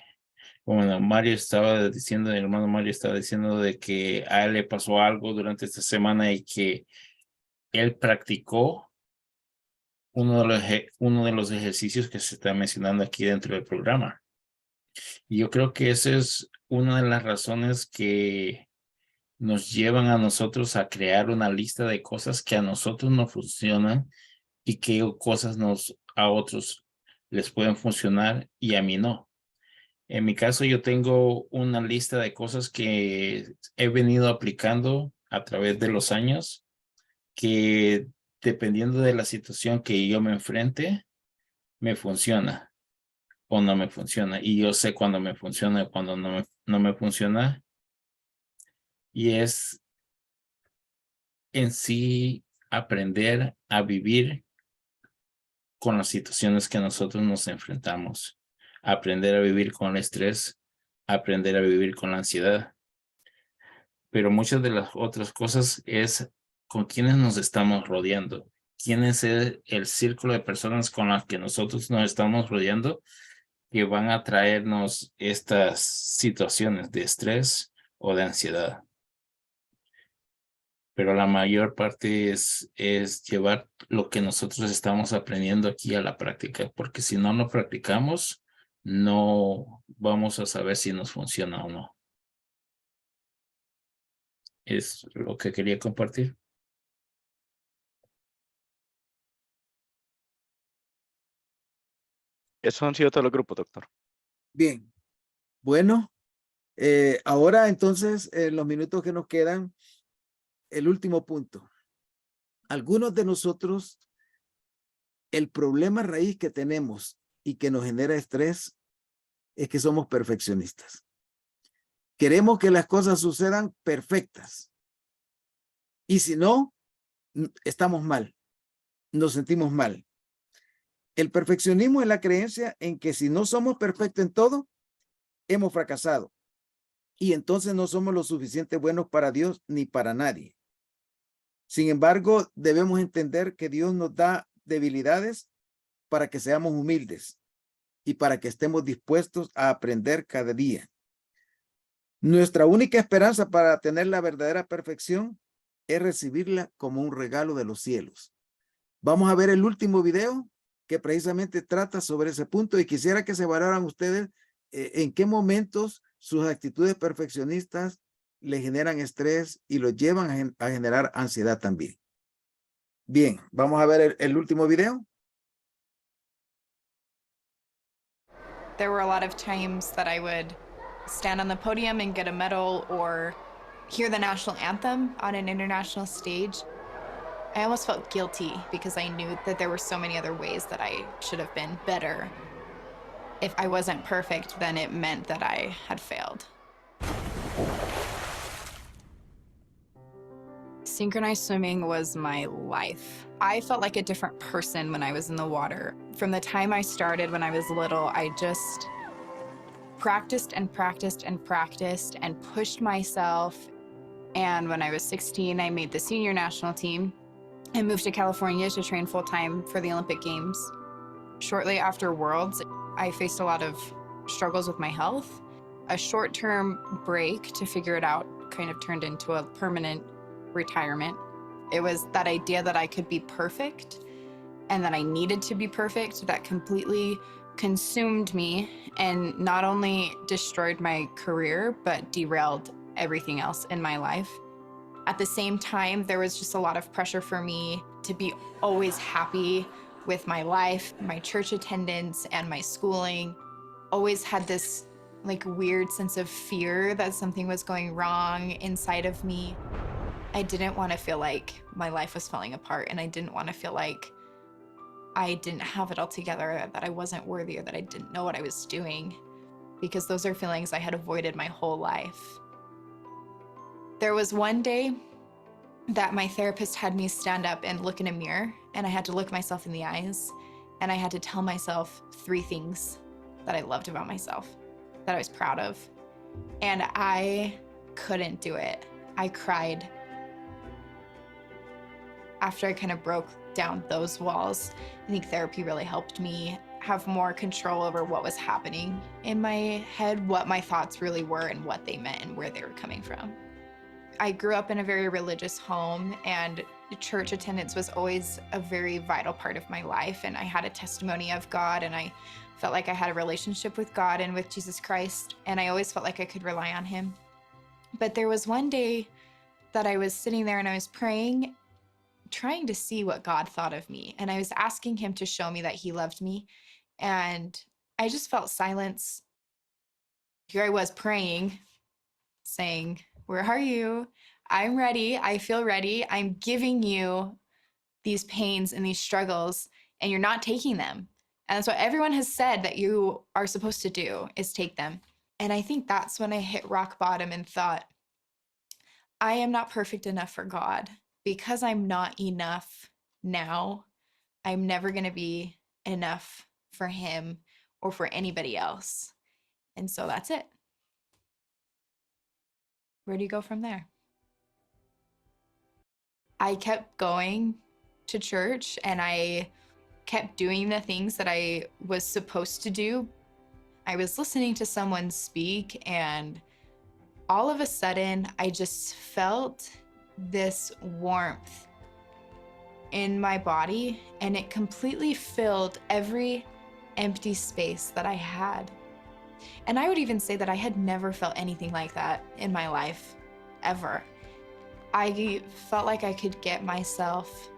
bueno, Mario estaba diciendo, mi hermano Mario estaba diciendo de que a él le pasó algo durante esta semana y que él practicó uno de los ejercicios que se está mencionando aquí dentro del programa. Y yo creo que esa es una de las razones que nos llevan a nosotros a crear una lista de cosas que a nosotros no funcionan y qué cosas a otros les pueden funcionar y a mí no. En mi caso, yo tengo una lista de cosas que he venido aplicando a través de los años que dependiendo de la situación que yo me enfrente, me funciona o no me funciona. Y yo sé cuando me funciona y cuando no me funciona. Y es en sí aprender a vivir con las situaciones que nosotros nos enfrentamos. Aprender a vivir con el estrés, aprender a vivir con la ansiedad. Pero muchas de las otras cosas es con quienes nos estamos rodeando. ¿Quién es el círculo de personas con las que nosotros nos estamos rodeando que van a traernos estas situaciones de estrés o de ansiedad? Pero la mayor parte es llevar lo que nosotros estamos aprendiendo aquí a la práctica, porque si no lo practicamos, no vamos a saber si nos funciona o no. Es lo que quería compartir. Eso han sido todos los grupos, doctor. Bien. Bueno, ahora entonces, en los minutos que nos quedan, el último punto. Algunos de nosotros, el problema raíz que tenemos y que nos genera estrés es que somos perfeccionistas. Queremos que las cosas sucedan perfectas. Y si no, estamos mal. Nos sentimos mal. El perfeccionismo es la creencia en que si no somos perfectos en todo, hemos fracasado. Y entonces no somos lo suficiente buenos para Dios ni para nadie. Sin embargo, debemos entender que Dios nos da debilidades para que seamos humildes y para que estemos dispuestos a aprender cada día. Nuestra única esperanza para tener la verdadera perfección es recibirla como un regalo de los cielos. Vamos a ver el último video que precisamente trata sobre ese punto y quisiera que se valoraran ustedes en qué momentos sus actitudes perfeccionistas le generan estrés y los llevan a generar ansiedad también. Bien, vamos a ver el último video. There were a lot of times that I would stand on the podium and get a medal or hear the national anthem on an international stage. I almost felt guilty because I knew that there were so many other ways that I should have been better. If I wasn't perfect, then it meant that I had failed. Synchronized swimming was my life. I felt like a different person when I was in the water. From the time I started when I was little, I just practiced and practiced and practiced and pushed myself. And when I was 16, I made the senior national team and moved to California to train full-time for the Olympic Games. Shortly after Worlds, I faced a lot of struggles with my health. A short-term break to figure it out kind of turned into a permanent retirement. It was that idea that I could be perfect and that I needed to be perfect that completely consumed me and not only destroyed my career, but derailed everything else in my life. At the same time, there was just a lot of pressure for me to be always happy with my life, my church attendance, and my schooling. Always had this like weird sense of fear that something was going wrong inside of me. I didn't want to feel like my life was falling apart, and I didn't want to feel like I didn't have it all together, that I wasn't worthy, or that I didn't know what I was doing, because those are feelings I had avoided my whole life. There was one day that my therapist had me stand up and look in a mirror, and I had to look myself in the eyes, and I had to tell myself 3 things. that I loved about myself, that I was proud of. And I couldn't do it. I cried. After I kind of broke down those walls, I think therapy really helped me have more control over what was happening in my head, what my thoughts really were and what they meant and where they were coming from. I grew up in a very religious home, and church attendance was always a very vital part of my life. And I had a testimony of God, and I felt like I had a relationship with God and with Jesus Christ. And I always felt like I could rely on him. But there was one day that I was sitting there and I was praying, trying to see what God thought of me. And I was asking him to show me that he loved me. And I just felt silence. Here I was praying, saying, "Where are you? I'm ready. I feel ready. I'm giving you these pains and these struggles, and you're not taking them." And that's what everyone has said that you are supposed to do, is take them. And I think that's when I hit rock bottom and thought, I am not perfect enough for God. Because I'm not enough now, I'm never going to be enough for him or for anybody else. And so that's it. Where do you go from there? I kept going to church and I kept doing the things that I was supposed to do. I was listening to someone speak, and all of a sudden I just felt this warmth in my body, and it completely filled every empty space that I had. And I would even say that I had never felt anything like that in my life, ever. I felt like I could get myself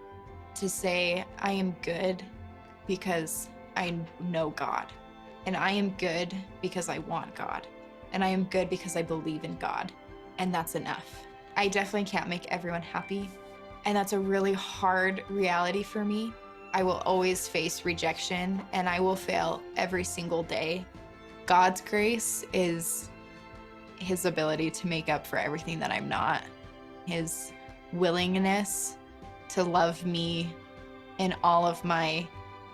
to say, I am good because I know God. And I am good because I want God. And I am good because I believe in God. And that's enough. I definitely can't make everyone happy. And that's a really hard reality for me. I will always face rejection, and I will fail every single day. God's grace is his ability to make up for everything that I'm not. His willingness to love me in all of my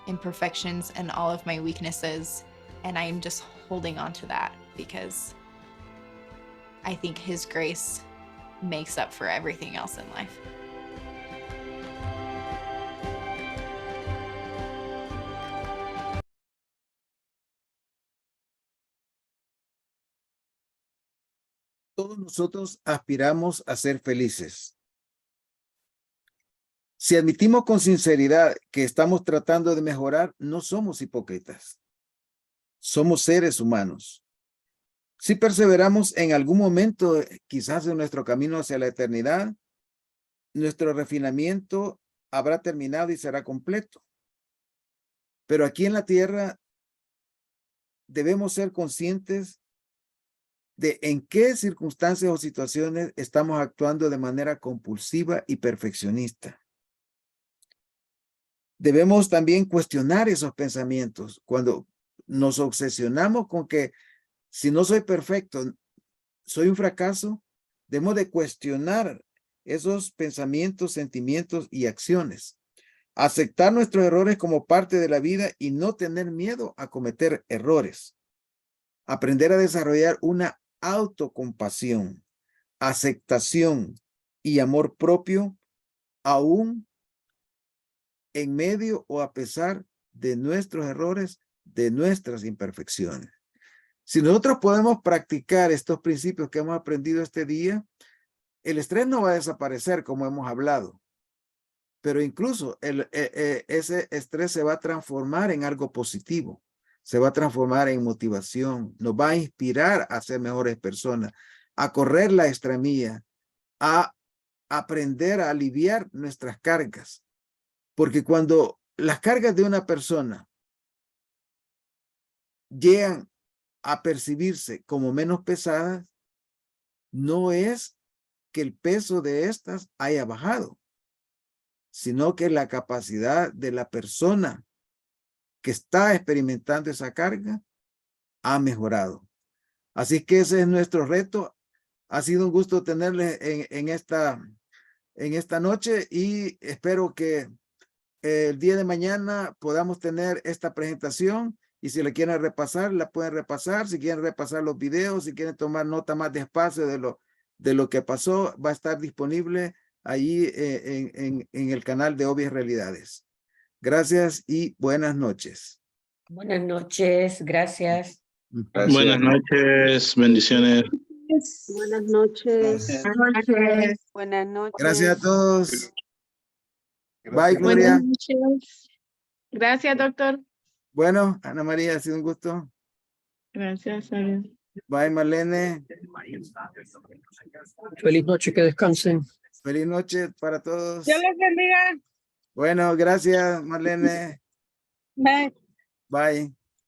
imperfections and all of my weaknesses. And I'm just holding on to that because I think his grace makes up for everything else in life. Todos nosotros aspiramos a ser felices. Si admitimos con sinceridad que estamos tratando de mejorar, no somos hipócritas. Somos seres humanos. Si perseveramos en algún momento, quizás en nuestro camino hacia la eternidad, nuestro refinamiento habrá terminado y será completo. Pero aquí en la tierra debemos ser conscientes de en qué circunstancias o situaciones estamos actuando de manera compulsiva y perfeccionista. Debemos también cuestionar esos pensamientos. Cuando nos obsesionamos con que si no soy perfecto, soy un fracaso, debemos de cuestionar esos pensamientos, sentimientos y acciones. Aceptar nuestros errores como parte de la vida y no tener miedo a cometer errores. Aprender a desarrollar una autocompasión, aceptación y amor propio, aún en medio o a pesar de nuestros errores, de nuestras imperfecciones. Si nosotros podemos practicar estos principios que hemos aprendido este día, el estrés no va a desaparecer como hemos hablado, pero incluso ese estrés se va a transformar en algo positivo, se va a transformar en motivación, nos va a inspirar a ser mejores personas, a correr la extremía, a aprender a aliviar nuestras cargas. Porque cuando las cargas de una persona llegan a percibirse como menos pesadas, no es que el peso de estas haya bajado, sino que la capacidad de la persona que está experimentando esa carga ha mejorado. Así que ese es nuestro reto. Ha sido un gusto tenerles en esta noche y espero que el día de mañana podamos tener esta presentación Y si la quieren repasar, la pueden repasar. Si quieren repasar los videos, si quieren tomar nota más despacio de lo que pasó, va a estar disponible ahí en el canal de Obvias Realidades. Gracias y buenas noches. Buenas noches, gracias. Gracias. Buenas noches, bendiciones. Buenas noches. Buenas noches. Gracias a todos. Bye, Gloria. Buenas noches. Gracias, doctor. Bueno, Ana María, ha sido un gusto. Gracias, adiós. Bye, Marlene. Feliz noche, que descansen. Feliz noche para todos. Dios les bendiga. Bueno, gracias, Marlene. Bye. Bye.